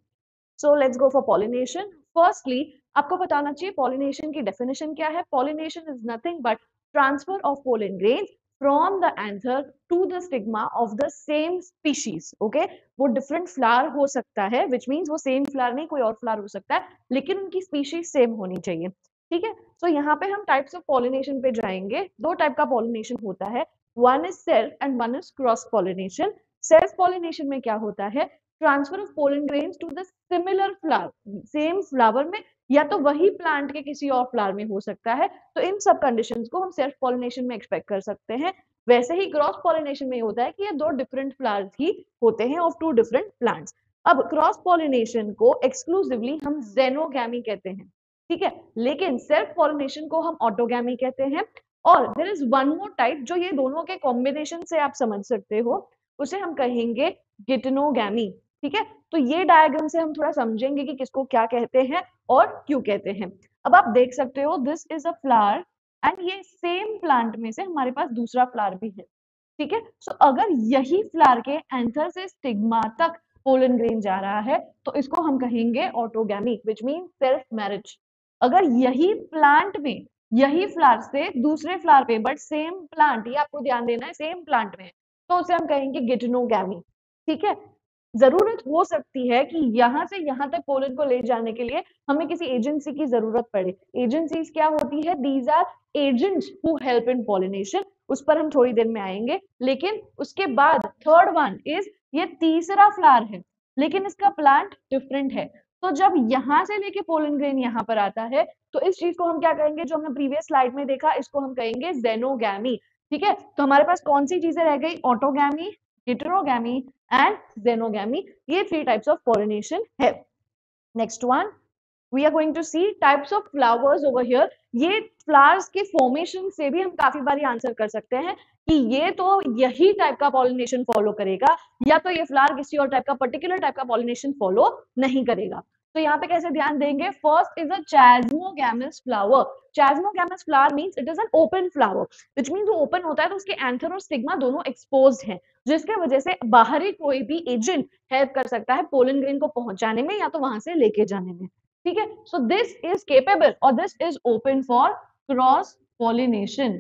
So let's go for pollination. Firstly आपको बताना चाहिए पॉलिनेशन की डेफिनेशन क्या है। Pollination is nothing but transfer of pollen grains from the anther to the stigma of the same species. Okay, वो different flower हो सकता है, which means वो सेम फ्लावर नहीं कोई और फ्लावर हो सकता है, लेकिन उनकी स्पीशीज सेम होनी चाहिए। ठीक है, सो यहाँ पे हम टाइप्स ऑफ पॉलिनेशन पे जाएंगे। दो टाइप का पॉलिनेशन होता है, one is self and one is cross pollination. Self pollination में क्या होता है? Transfer of pollen grains to the similar flower, same flower में या तो वही प्लांट के किसी और फ्लावर में हो सकता है, तो इन सब कंडीशंस को हम सेल्फ पॉलिनेशन में एक्सपेक्ट कर सकते हैं। वैसे ही क्रॉस पॉलिनेशन में होता है कि ये दो डिफरेंट फ्लावर्स ही होते हैं ऑफ टू डिफरेंट प्लांट्स। अब क्रॉस पॉलिनेशन को एक्सक्लूसिवली हम जेनोगैमी कहते हैं, ठीक है, लेकिन सेल्फ पॉलिनेशन को हम ऑटोगैमी कहते हैं। और there is one more type जो ये दोनों के कॉम्बिनेशन से आप समझ सकते हो, उसे हम कहेंगे गिटनोगैमी। ठीक है, तो ये डायग्राम से हम थोड़ा समझेंगे कि किसको क्या कहते हैं और क्यों कहते हैं। अब आप देख सकते हो this is a flower and ये सेम प्लांट में से हमारे पास दूसरा फ्लावर भी है। ठीक है, सो अगर यही फ्लावर के एंथर से स्टिग्मा तक पोलन ग्रेन जा रहा है तो इसको हम कहेंगे autogamy, which mean self marriage. अगर यही प्लांट में यही फ्लावर से दूसरे फ्लावर पे, बट सेम प्लांट, ये आपको ध्यान देना है, सेम प्लांट में, तो उसे हम कहेंगे गिटनोगैमी। ठीक है, जरूरत हो सकती है कि यहाँ से यहाँ तक पोलन को ले जाने के लिए हमें किसी एजेंसी की जरूरत पड़े। एजेंसीज क्या होती है? These are agents who help in pollination, उस पर हम थोड़ी देर में आएंगे। लेकिन उसके बाद थर्ड वन इज, ये तीसरा फ्लावर है लेकिन इसका प्लांट डिफरेंट है, तो जब यहाँ से लेके पोलन ग्रेन यहाँ पर आता है तो इस चीज को हम क्या कहेंगे? जो हमने प्रीवियस स्लाइड में देखा, इसको हम कहेंगे जेनोगैमी। ठीक है, तो हमारे पास कौन सी चीजें रह गई? ऑटोगैमी, हेटेरोगैमी एंड जेनोगैमी, ये थ्री टाइप्स ऑफ पॉलिनेशन है। Next one, we are going to see types of flowers over here। ये फ्लावर्स के फॉर्मेशन से भी हम काफी बारी आंसर कर सकते हैं कि ये तो यही टाइप का पॉलिनेशन फॉलो करेगा या तो ये फ्लावर किसी और टाइप का पर्टिकुलर टाइप का पॉलिनेशन फॉलो नहीं करेगा। तो यहाँ पे कैसे ध्यान देंगे? First is a chasmogamous flower. Chasmogamous flower means it is an open flower, which means वो ओपन होता है तो उसके एंथर और स्टिग्मा दोनों एक्सपोज्ड हैं, जिसके वजह से बाहरी कोई भी एजेंट हेल्प कर सकता है पोलन ग्रेन को पहुंचाने में या तो वहां से लेके जाने में। ठीक है, सो दिस इज केपेबल और this is open for cross pollination.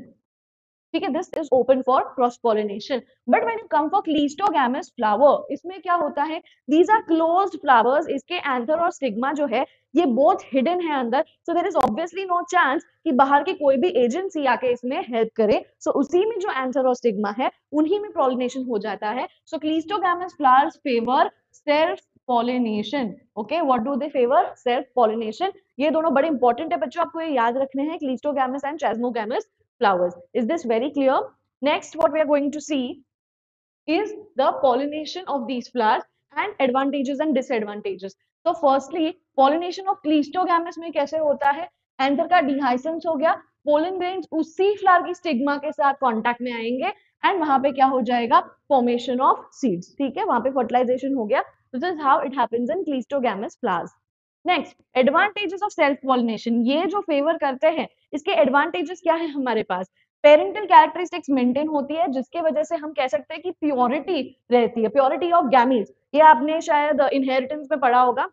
ठीक है, this is open for cross pollination. But when you come for cleistogamous flower, इसमें क्या होता है? दीज आर क्लोज्ड फ्लावर्स, इसके एंथर और स्टिग्मा जो है ये बोथ हिडन है अंदर, so there is obviously no chance कि बाहर की कोई भी एजेंसी आके इसमें हेल्प करे। सो उसी में जो एंथर और स्टिग्मा है उन्हीं में पॉलिनेशन हो जाता है। So cleistogamous flowers favour self pollination. Okay, what do they favour? Self pollination. ये दोनों बड़े इंपॉर्टेंट है बच्चों, आपको ये याद रखने हैं, क्लीस्टोगैमस and chasmogamous flowers. Is this very clear? Next, what we are going to see is the pollination of these flowers and advantages and disadvantages. So firstly, pollination of Cleistogamous में कैसे होता है? एंथर का डिहाइसेंस हो गया, पोलन ग्रेन्स उसी flower की stigma के साथ कांटेक्ट में आएंगे एंड वहां पे क्या हो जाएगा, फॉर्मेशन ऑफ सीड्स, ठीक है, वहां पे फर्टिलाइजेशन हो गया. This is how it happens in cleistogamous flowers. Next, advantages of self pollination. ये जो फेवर करते हैं, इसके एडवांटेजेस क्या है हमारे पास. पेरेंटल कैरेक्टरिस्टिक्स मेंटेन होती है, जिसके वजह से हम कह सकते हैं कि प्योरिटी रहती है, प्योरिटी ऑफ गैमीज. ये आपने शायद इनहेरिटेंस में पढ़ा होगा,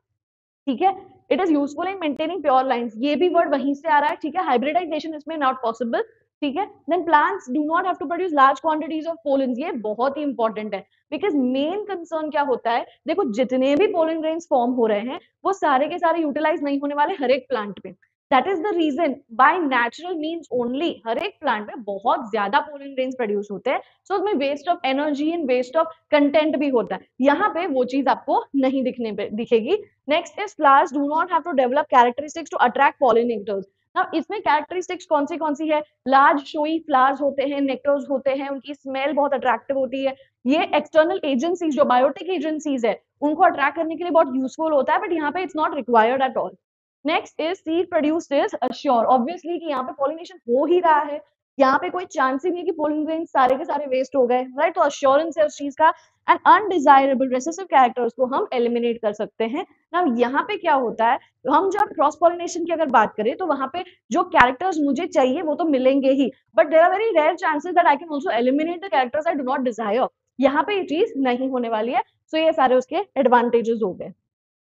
ठीक है. It is useful in maintaining pure lines, ये भी वर्ड वहीं से आ रहा है, ठीक है. हाइब्रिडाइजेशन इसमें नॉट पॉसिबल, ठीक है. Then plants do not have to produce large quantities of pollen, ये बहुत ही इंपॉर्टेंट है, बिकॉज मेन कंसर्न क्या होता है, देखो जितने भी पोलन ग्रेन्स फॉर्म हो रहे हैं वो सारे के सारे यूटिलाइज नहीं होने वाले हर एक प्लांट में. That is the reason by natural means only हर एक प्लांट में बहुत ज्यादा पोलन ग्रेन्स प्रोड्यूस होते हैं, सो उसमें waste of energy and waste of content भी होता है. यहाँ पे वो चीज आपको नहीं दिखेगी. Next is flowers do not have to develop characteristics to attract pollinators. Now इसमें characteristics कौन सी है, large showy flowers होते हैं, nectars होते हैं, उनकी smell बहुत attractive होती है. ये external agencies जो biotic agencies है उनको attract करने के लिए बहुत useful होता है, but यहाँ पे it's not required at all. Next is seed produced is assured. Obviously कि यहाँ पे pollination हो ही रहा है, यहाँ पे कोई चांस ही नहीं है कि पोलन ग्रेन्स सारे के सारे वेस्ट हो गए, राइट. तो अश्योरेंस है उस चीज का. एंड अनडिजायरेबल रेसेसिव कैरेक्टर्स को हम एलिमिनेट कर सकते हैं. ना यहाँ पे क्या होता है, हम जब क्रॉस पॉलिनेशन की अगर बात करें तो वहां पे जो कैरेक्टर्स मुझे चाहिए वो तो मिलेंगे ही, but there are very rare chances that I can also eliminate the characters I do not desire. यहाँ पे ये चीज नहीं होने वाली है. सो ये सारे उसके एडवांटेजेस हो गए.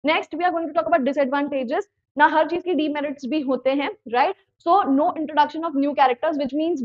Next we are going to talk about disadvantages. ना हर चीज की डीमेरिट्स भी होते हैं, right. So no introduction of new characters which means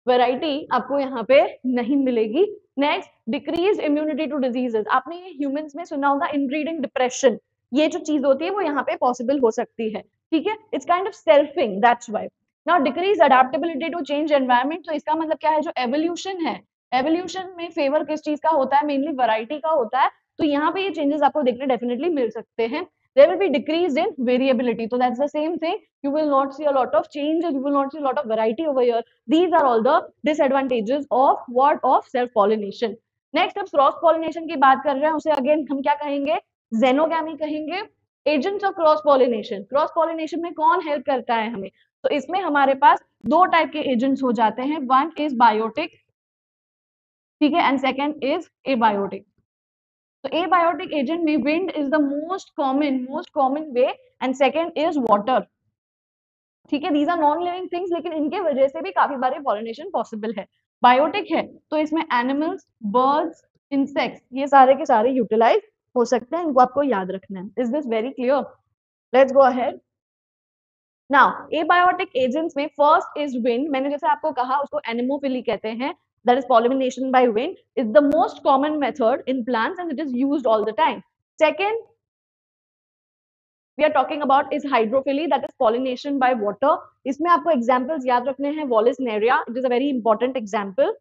variety आपको यहाँ पे नहीं मिलेगी. नेक्स्ट, डिक्रीज इम्यूनिटी टू डिजीजेस. आपने ये ह्यूमंस में सुना होगा इनब्रीडिंग डिप्रेशन, ये जो चीज होती है वो यहाँ पे पॉसिबल हो सकती है, ठीक है. It's kind of selfing, that's why. Now decrease adaptability to change environment. तो इसका मतलब क्या है, जो एवोल्यूशन है, एवोल्यूशन में फेवर किस चीज का होता है, मेनली वैरायटी का होता है. तो यहाँ पे ये चेंजेस आपको देखने डेफिनेटली मिल सकते हैं. There will be decrease in variability. So that's the same thing. You will not see a lot of changes. You will not see a lot of variety over here. These are all the disadvantages of what, of self pollination. Next, अब cross pollination की बात कर रहे हैं, उसे again हम क्या कहेंगे, जेनोगैमी कहेंगे. Agents of cross pollination. Cross pollination में कौन हेल्प करता है हमें, तो इसमें हमारे पास दो टाइप के एजेंट्स हो जाते हैं. वन इज बायोटिक, ठीक है, and second is abiotic. So abiotic agent में wind is the most common way and second is water, ठीक है. these are non living things, लेकिन इनके वजह से भी काफी बार pollination possible है. बायोटिक है तो इसमें animals, birds, insects ये सारे के सारे यूटिलाइज हो सकते हैं, इनको आपको याद रखना है. Is this very clear? Let's go ahead. Now abiotic agents में first is wind. मैंने जैसे आपको कहा उसको एनेमोफिली कहते हैं, that is pollination by wind, is the most common method in plants and it is used all the time. Second we are talking about is hydrophily, that is pollination by water. इसमें आपको examples याद रखने हैं. Wallace Neria, it is a very important example.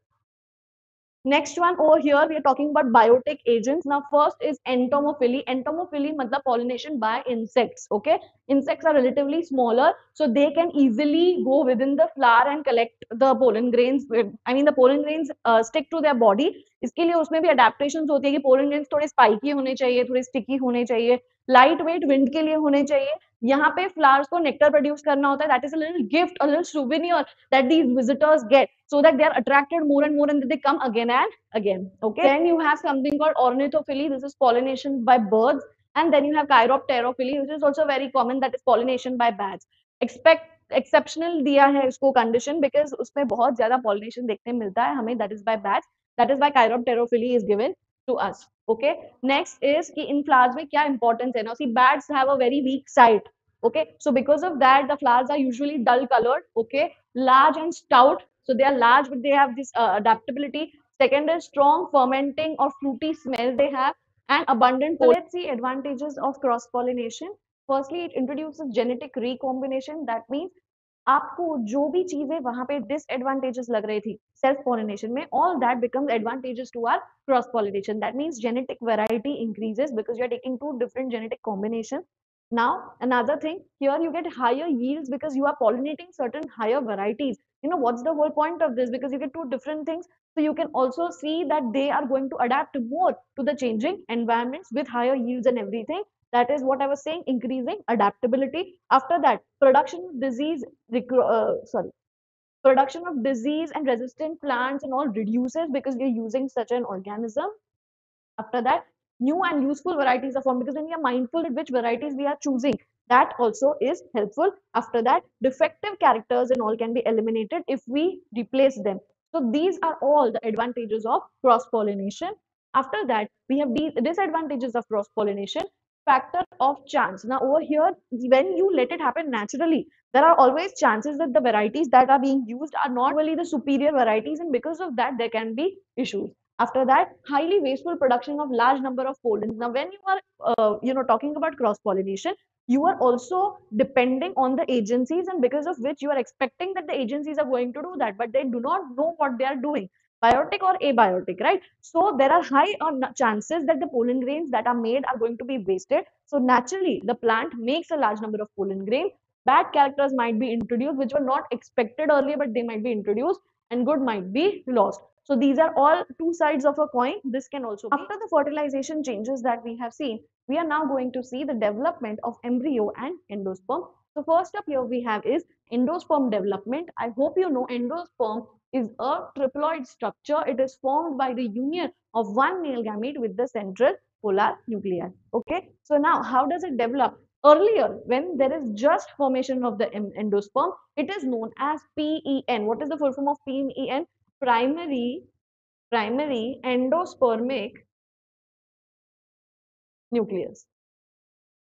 Next one over here we are talking about biotic agents. Now first is entomophily. Entomophily मतलब pollination by insects. Okay, insects are relatively smaller, so they can easily go within the flower and collect the pollen grains. I mean the pollen grains stick to their body. इसके लिए उसमें भी adaptations होती है कि pollen grains थोड़े spiky होने चाहिए, थोड़े sticky होने चाहिए, लाइट वेट विंड के लिए होने चाहिए. यहाँ पे फ्लावर्स को नेक्टर प्रोड्यूस करना होता है. That is a little gift, a little souvenir that these visitors get so that they are attracted more and more and they come again and again. Okay, then you have something called ornithophily. This is pollination by birds. And then you have chiropterophily, which is also very common, that is pollination by bats. Exceptional दिया है इसको condition because उसमें बहुत ज्यादा pollination देखने मिलता है हमें, that is by bats. That is why chiropterophily is given to us. Okay, next is कि in flowers में क्या importance है. Now see, bats have a very weak sight. Okay, so because of that the flowers are usually dull colored. Okay, large and stout, so they are large but they have this adaptability. Second is strong fermenting or fruity smell they have and abundant. So let's see advantages of cross pollination. Firstly, it introduces genetic recombination. That means आपको जो भी चीजें वहां पे disadvantages लग रही थी self pollination में, all that becomes advantages to our cross pollination. That means genetic variety increases because you are taking two different genetic combinations. Now another thing, here you get higher yields because you are pollinating certain higher varieties. You know what's the whole point of this, because you get two different things, so you can also see that they are going to adapt more to the changing environments with higher yields and everything. That is what I was saying, increasing adaptability. After that, production of disease and resistant plants and all reduces because we are using such an organism. After that, new and useful varieties are formed because when we are mindful at which varieties we are choosing, that also is helpful. After that, defective characters and all can be eliminated if we replace them. So these are all the advantages of cross pollination. After that, we have the disadvantages of cross pollination. Factor of chance. Now over here, when you let it happen naturally, there are always chances that the varieties that are being used are not really the superior varieties, and because of that there can be issues. After that, highly wasteful production of large number of pollens. Now, when you are, talking about cross pollination, you are also depending on the agencies, and because of which you are expecting that the agencies are going to do that, but they do not know what they are doing, biotic or abiotic, right? So there are high chances that the pollen grains that are made are going to be wasted. So naturally, the plant makes a large number of pollen grains. Bad characters might be introduced, which were not expected earlier, but they might be introduced, and good might be lost. So these are all two sides of a coin. This can also be. After the fertilization changes that we have seen, we are now going to see the development of embryo and endosperm. So first up here we have is endosperm development. I hope you know endosperm is a triploid structure. It is formed by the union of one male gamete with the central polar nuclei. Okay. So now how does it develop? Earlier, when there is just formation of the endosperm, it is known as PEN. What is the full form of PEN? Primary endospermic nucleus.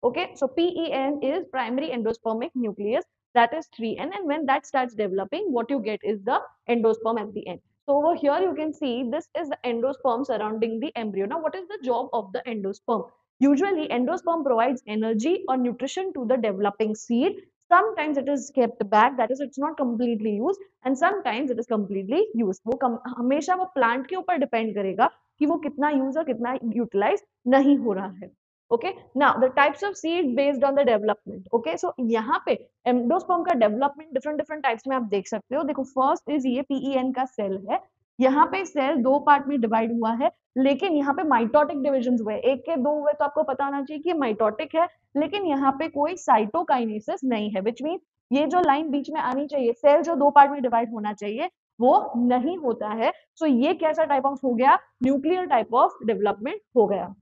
Okay, so PEN is primary endospermic nucleus, that is 3N, and when that starts developing, what you get is the endosperm at the end. So over here you can see this is the endosperm surrounding the embryo. Now what is the job of the endosperm? Usually endosperm provides energy or nutrition to the developing seed. Sometimes it is kept back, that is it's not completely used, and sometimes it is completely used. वो हमेशा वो plant के ऊपर depend करेगा कि वो कितना use और कितना यूटिलाइज नहीं हो रहा है. Okay, now the types of seed based on the development. Okay, so यहाँ पे एंडोस्पर्म का डेवलपमेंट डिफरेंट टाइप्स में आप देख सकते हो. देखो फर्स्ट इज ये PEN का सेल है. यहाँ पे सेल दो पार्ट में डिवाइड हुआ है, लेकिन यहाँ पे माइटोटिक डिविजन हुए, एक के दो हुए, तो आपको पता होना चाहिए कि माइटोटिक है, लेकिन यहाँ पे कोई साइटोकाइनेसिस नहीं है, विच मीन ये जो लाइन बीच में आनी चाहिए, सेल जो दो पार्ट में डिवाइड होना चाहिए वो नहीं होता है. सो ये कैसा टाइप ऑफ हो गया? न्यूक्लियर टाइप ऑफ डेवलपमेंट हो गया.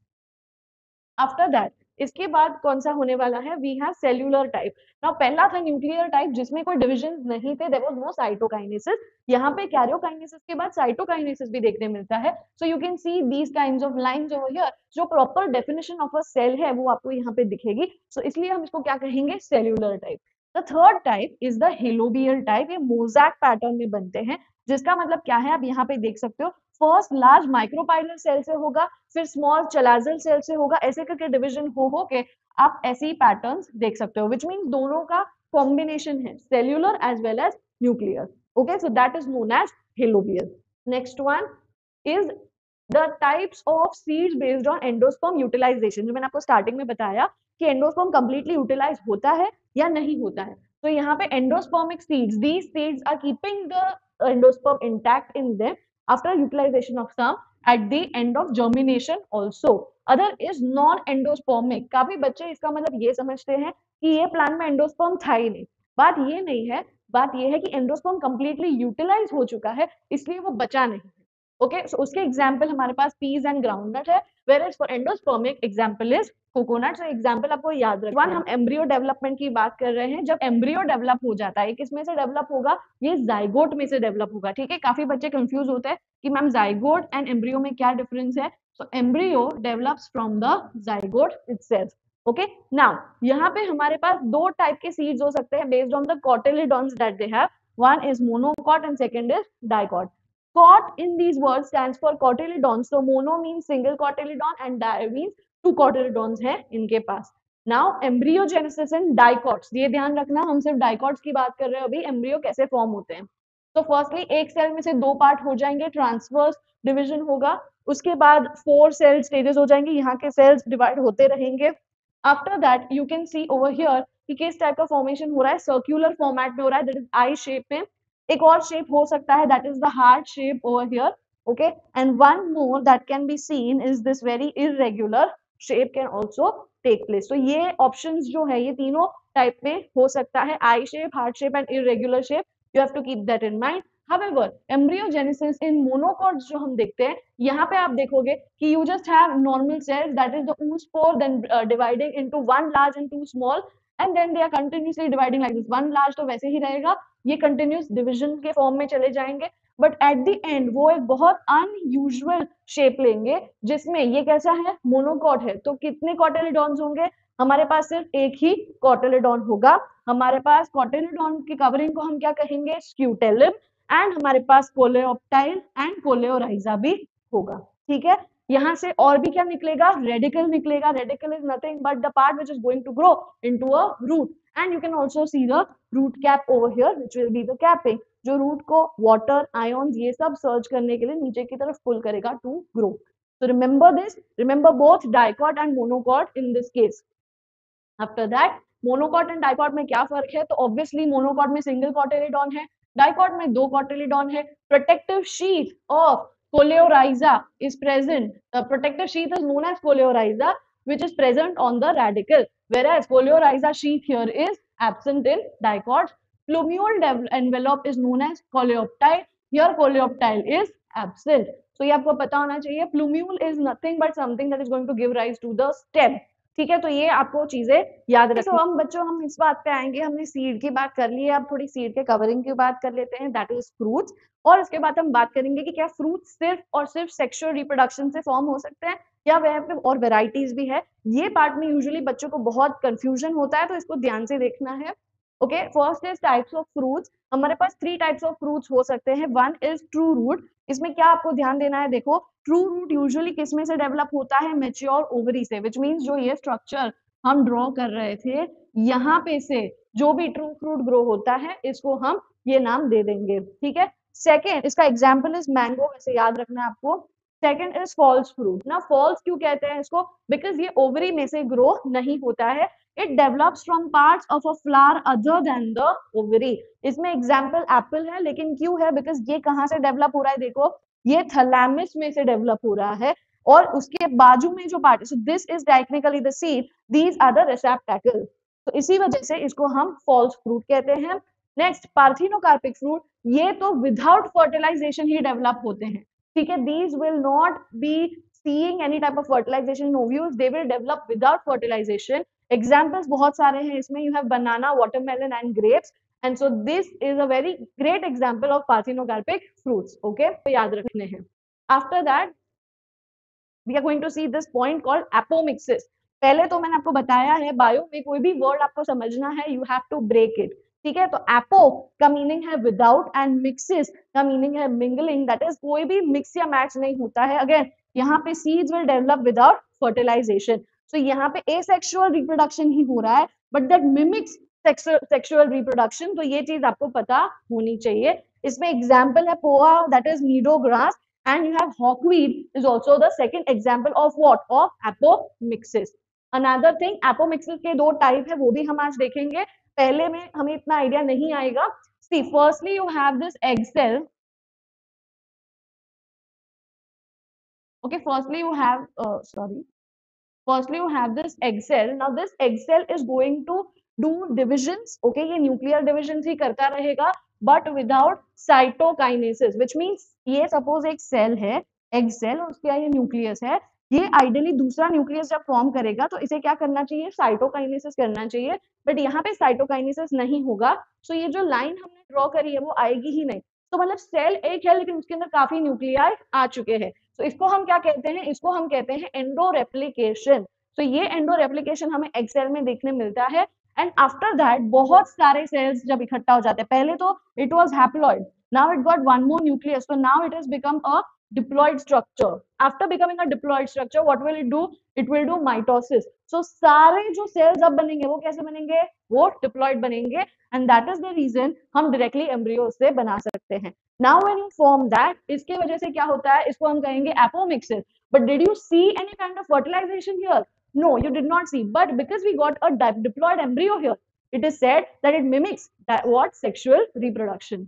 आफ्टर दैट इसके बाद कौन सा होने वाला है? We have cellular type. Now पहला था न्यूक्लियर टाइप जिसमें कोई डिविजन नहीं थे, देयर वाज नो साइटोकाइनेसिस. यहाँ पे कैरियोकाइनेसिस के बाद साइटोकाइनेसिस भी देखने मिलता है. So you can see these kinds of lines over here. जो proper definition of a cell है वो आपको यहाँ पे दिखेगी. सो इसलिए हम इसको क्या कहेंगे? Cellular type. The third type is the helobial type. ये मोज़ैक पैटर्न में बनते हैं, जिसका मतलब क्या है आप यहाँ पे देख सकते हो. फर्स्ट लार्ज माइक्रोपाइलर सेल से होगा, फिर स्मॉल चलाजल सेल से होगा, ऐसे करके डिवीजन हो के आप ऐसे ही पैटर्न्स देख सकते हो, विच मीन्स दोनों का कॉम्बिनेशन है, cellular as well as nuclear. Okay, so that is known as helobial. Next one is the types of seeds based on endosperm utilization. जो मैंने आपको स्टार्टिंग में बताया कि एंडोस्पर्म कंप्लीटली यूटिलाइज होता है या नहीं होता है. तो यहाँ पे endospermic seeds, these seeds are keeping the endosperm intact in them after utilization of some at the end of germination also. Other is non endospermic. काफी बच्चे इसका मतलब ये समझते हैं कि ये प्लांट में एंडोस्पर्म था ही नहीं. बात ये नहीं है, बात ये है कि एंडोस्पर्म कंप्लीटली यूटिलाइज हो चुका है, इसलिए वो बचा नहीं. ओके, सो उसके एग्जांपल हमारे पास पीज एंड ग्राउंडनट है, whereas for endospermic example is coconut. से एग्जांपल आपको याद रखना. हम एम्ब्रियो डेवलपमेंट की बात कर रहे हैं. जब एम्ब्रियो डेवलप हो जाता है, किसमें से डेवलप होगा? ये जाइगोट में से डेवलप होगा. ठीक है, काफी बच्चे कंफ्यूज होते हैं कि मैम जाइगोट एंड एम्ब्रियो में क्या डिफरेंस है. So embryo develops from the zygote itself. Okay, now यहाँ पे हमारे पास दो टाइप के सीड्स हो सकते हैं based on the cotyledons that they have. One is monocot and second is dicot. Cot in these words stands for cotyledons. So mono means single cotyledon and di means two cotyledons है इनके पास. Now embryogenesis in dicots. ये ध्यान रखना, हम सिर्फ dicots की बात कर रहे हैं अभी. एम्ब्रियो कैसे फॉर्म होते हैं? तो फर्स्टली एक सेल में से दो पार्ट हो जाएंगे, ट्रांसवर्स डिवीजन होगा. उसके बाद 4 सेल स्टेजेस हो जाएंगे, यहाँ के सेल्स डिवाइड होते रहेंगे. After that you can C over here कि किस टाइप का फॉर्मेशन हो रहा है. सर्कुलर फॉर्मेट में हो रहा है, दैट इज आई शेप में. एक और शेप हो सकता है, that is the heart shape over here. Okay, and one more that can be seen is this very irregular shape can also take place. तो ये ऑप्शंस जो है ये तीनों टाइप में हो सकता है, I shape, heart shape and irregular shape, you have to keep that in mind. However, embryogenesis in monocots जो हम देखते हैं, यहाँ पे आप देखोगे कि you just have normal cells, that is the ooze spore, then dividing into one large and two small, and then they are continuously dividing like this. One large तो वैसे ही रहेगा, ये continuous division के फॉर्म में चले जाएंगे, but at the end वो एक बहुत अनयूजुअल शेप लेंगे, जिसमें ये कैसा है, मोनोकॉट है। तो कितने कॉटिलिडॉन्स होंगे, हमारे पास सिर्फ एक ही कॉटिलिडॉन होगा। हमारे पास कॉटिलिडॉन की कवरिंग को हम क्या कहेंगे, स्क्यूटेलिम, एंड हमारे पास कोलेओप्टाइल एंड कोलेओराइजा भी होगा। ठीक है, यहाँ से और भी क्या निकलेगा, रेडिकल निकलेगा। Radical is nothing but the part which is going to grow into a root, and you can also see the root cap over here which will be the capping, जो रूट को water, ions ये सब search करने के लिए नीचे की तरफ पुल करेगा to grow. So remember this, remember both dicot and monocot in this case. After that, monocot and dicot में क्या फर्क है, तो ऑब्वियसली मोनोकॉट में सिंगल कॉटिलिडॉन है, डाइकॉट में दो कॉटिलिडॉन है। Protective sheath of coleorhiza is present, protective sheath is known as coleorhiza which is present on the radicle, whereas coleorhiza sheath here is absent in dicot. Plumule envelope is known as coleoptile, here coleoptile is absent. So ये आपको पता होना चाहिए, plumule is nothing but something that is going to give rise to the stem. ठीक है, तो ये आपको चीजें याद रखनी। तो हम बच्चों हम इस बात पे आएंगे, हमने सीड की बात कर ली है, अब थोड़ी सीड के कवरिंग की बात कर लेते हैं, दैट इज फ्रूट्स। और उसके बाद हम बात करेंगे कि क्या फ्रूट्स सिर्फ और सिर्फ सेक्सुअल रिप्रोडक्शन से फॉर्म हो सकते हैं या वह पे और वेराइटीज भी है। ये पार्ट में यूजुअली बच्चों को बहुत कंफ्यूजन होता है, तो इसको ध्यान से देखना है। Okay, first is types of fruits. हमारे पास 3 टाइप्स ऑफ फ्रूट्स हो सकते हैं। One is true root. इसमें क्या आपको ध्यान देना है, देखो ट्रू रूट यूजुअली किस में से डेवलप होता है, मैच्योर ओवरी से, विच मीन्स जो ये स्ट्रक्चर हम ड्रॉ कर रहे थे यहाँ पे से जो भी ट्रू फ्रूट ग्रो होता है इसको हम ये नाम दे देंगे। ठीक है, सेकेंड इसका एग्जाम्पल इज मैंगो, वैसे याद रखना है आपको। Second is false fruit. ना फॉल्स क्यों कहते हैं इसको, बिकॉज ये ओवरी में से ग्रो नहीं होता है, it develops from parts of a flower other than the ovary. इसमें एग्जाम्पल एप्पल है, लेकिन क्यों है, बिकॉज ये कहाँ से डेवलप हो रहा है, देखो ये थैलेमस में से डेवलप हो रहा है, और उसके बाजू में जो part, so this is technically the seed, these are the receptacle, तो इसी वजह से इसको हम फॉल्स फ्रूट कहते हैं। नेक्स्ट पार्थिनोकार्पिक फ्रूट, ये तो विदाउट फर्टिलाइजेशन ही डेवलप होते हैं। ठीक है, these will not be seeing any type of fertilization in ovules, they will develop without fertilization. Examples बहुत सारे हैं इसमें, you have banana, watermelon and grapes, and so this is a very great example of parthenocarpic fruits. Okay, तो याद रखने हैं। After that we are going to see this point called apomixis. पहले तो मैंने आपको बताया है, बायो में कोई भी वर्ड आपको समझना है you have to break it. ठीक है, तो एपो का मीनिंग है विदाउट एंड मिक्सिस का मीनिंग है मिंगलिंग, दैट इज कोई भी मिक्स या मैच नहीं होता है। अगेन यहाँ पे seeds will develop without fertilisation, so यहाँ पे एसेक्सुअल रिप्रोडक्शन ही हो रहा है, but that mimics sexual reproduction, तो ये चीज आपको पता होनी चाहिए। इसमें एग्जाम्पल है Poa, that is meadow grass, and you have hawkweed is also the second example of what, of apomixis. Another thing, apomixis के 2 टाइप है, वो भी हम आज देखेंगे। पहले में हमें इतना आइडिया नहीं आएगा। See, firstly you have this egg cell. Okay, firstly you have firstly you have this egg cell. Now this egg cell is going to do divisions. Okay, ये nuclear divisions ही करता रहेगा, but without cytokinesis, which means ये suppose एक cell है, egg cell, और उसके ये nucleus है, ये आइडियली दूसरा न्यूक्लियस जब फॉर्म करेगा तो इसे क्या करना चाहिए, साइटोकाइनेसिस करना चाहिए, बट यहाँ पे साइटोकाइनेसिस नहीं होगा। सो ये जो लाइन हमने ड्रॉ करी है वो आएगी ही नहीं। तो मतलब सेल एक है लेकिन उसके अंदर काफी न्यूक्लियाई आ चुके हैं, तो इसको हम क्या कहते हैं, इसको हम कहते हैं एंडोरेप्लिकेशन। तो ये एंडोरेप्लिकेशन हमें एक्स सेल में देखने मिलता है, एंड आफ्टर दैट बहुत सारे सेल्स जब इकट्ठा हो जाते हैं, पहले तो it was haploid, now it got one more nucleus, so now it has become a diploid structure. After becoming a diploid structure, what will it do? It will do mitosis. So सारे जो cells अब बनेंगे वो कैसे बनेंगे, वो diploid बनेंगे, and that is the reason हम directly embryo से बना सकते हैं। Now when you form that, इसके वजह से क्या होता है, इसको हम कहेंगे apomixis. But did you see any kind of fertilization here? No, you did not see. But because we got a diploid embryo here, it is said that it mimics that what, sexual reproduction.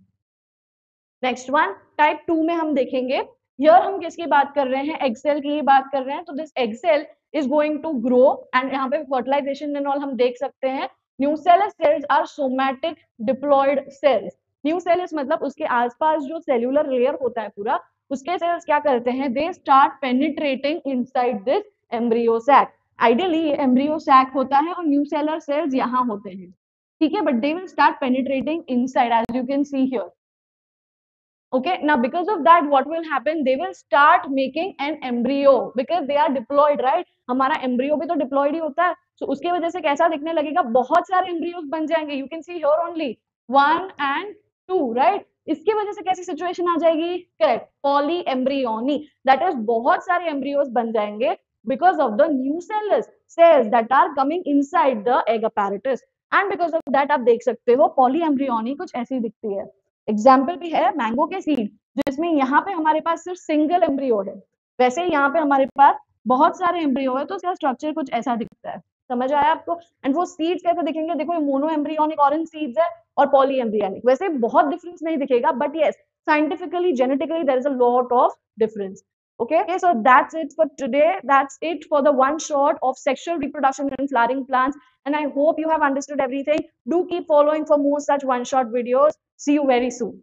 Next one type 2 में हम देखेंगे, here हम किसकी बात कर रहे हैं, egg cell की ही बात कर रहे हैं। तो this egg cell is going to grow and यहाँ पे fertilization and all हम देख सकते हैं. Nucellus cells are somatic diploid cells. Nucellus मतलब उसके आसपास जो cellular layer होता है पूरा, उसके cells क्या करते हैं? They start penetrating inside this embryo sac. Ideally ये embryo sac होता है और nucellar cells यहाँ होते हैं, ठीक है, but they will start penetrating inside as you can see here. Okay, now because of that what will happen, they will start making an embryo because they are diploid, right? हमारा embryo भी तो diploid ही होता है, so उसके वजह से कैसा दिखने लगेगा, बहुत सारे embryos बन जाएंगे. You can see here only 1 and 2, right? इसकी वजह से कैसी situation आ जाएगी? Correct, polyembryony, that is बहुत सारे embryos बन जाएंगे because of the nucellus cells that are coming inside the egg apparatus, and because of that आप देख सकते हो polyembryony कुछ ऐसी दिखती है. एग्जाम्पल भी है मैंगो के सीड, जिसमें यहाँ पे हमारे पास सिर्फ सिंगल एम्ब्रियो है, वैसे यहाँ पे हमारे पास बहुत सारे एम्ब्रियो है, तो उसका स्ट्रक्चर कुछ ऐसा दिखता है. समझ आया आपको? एंड वो सीड्स कैसे दिखेंगे, देखो मोनो एम्ब्रियोनिक ऑरेंज सीड्स है और पॉली एम्ब्रियोनिक, वैसे बहुत डिफरेंस नहीं दिखेगा, but yes scientifically genetically there is a lot of difference. Okay, so that's it for today. That's it for the one shot of sexual reproduction in flowering plants, and I hope you have understood everything. Do keep following for more such one shot videos. See you very soon.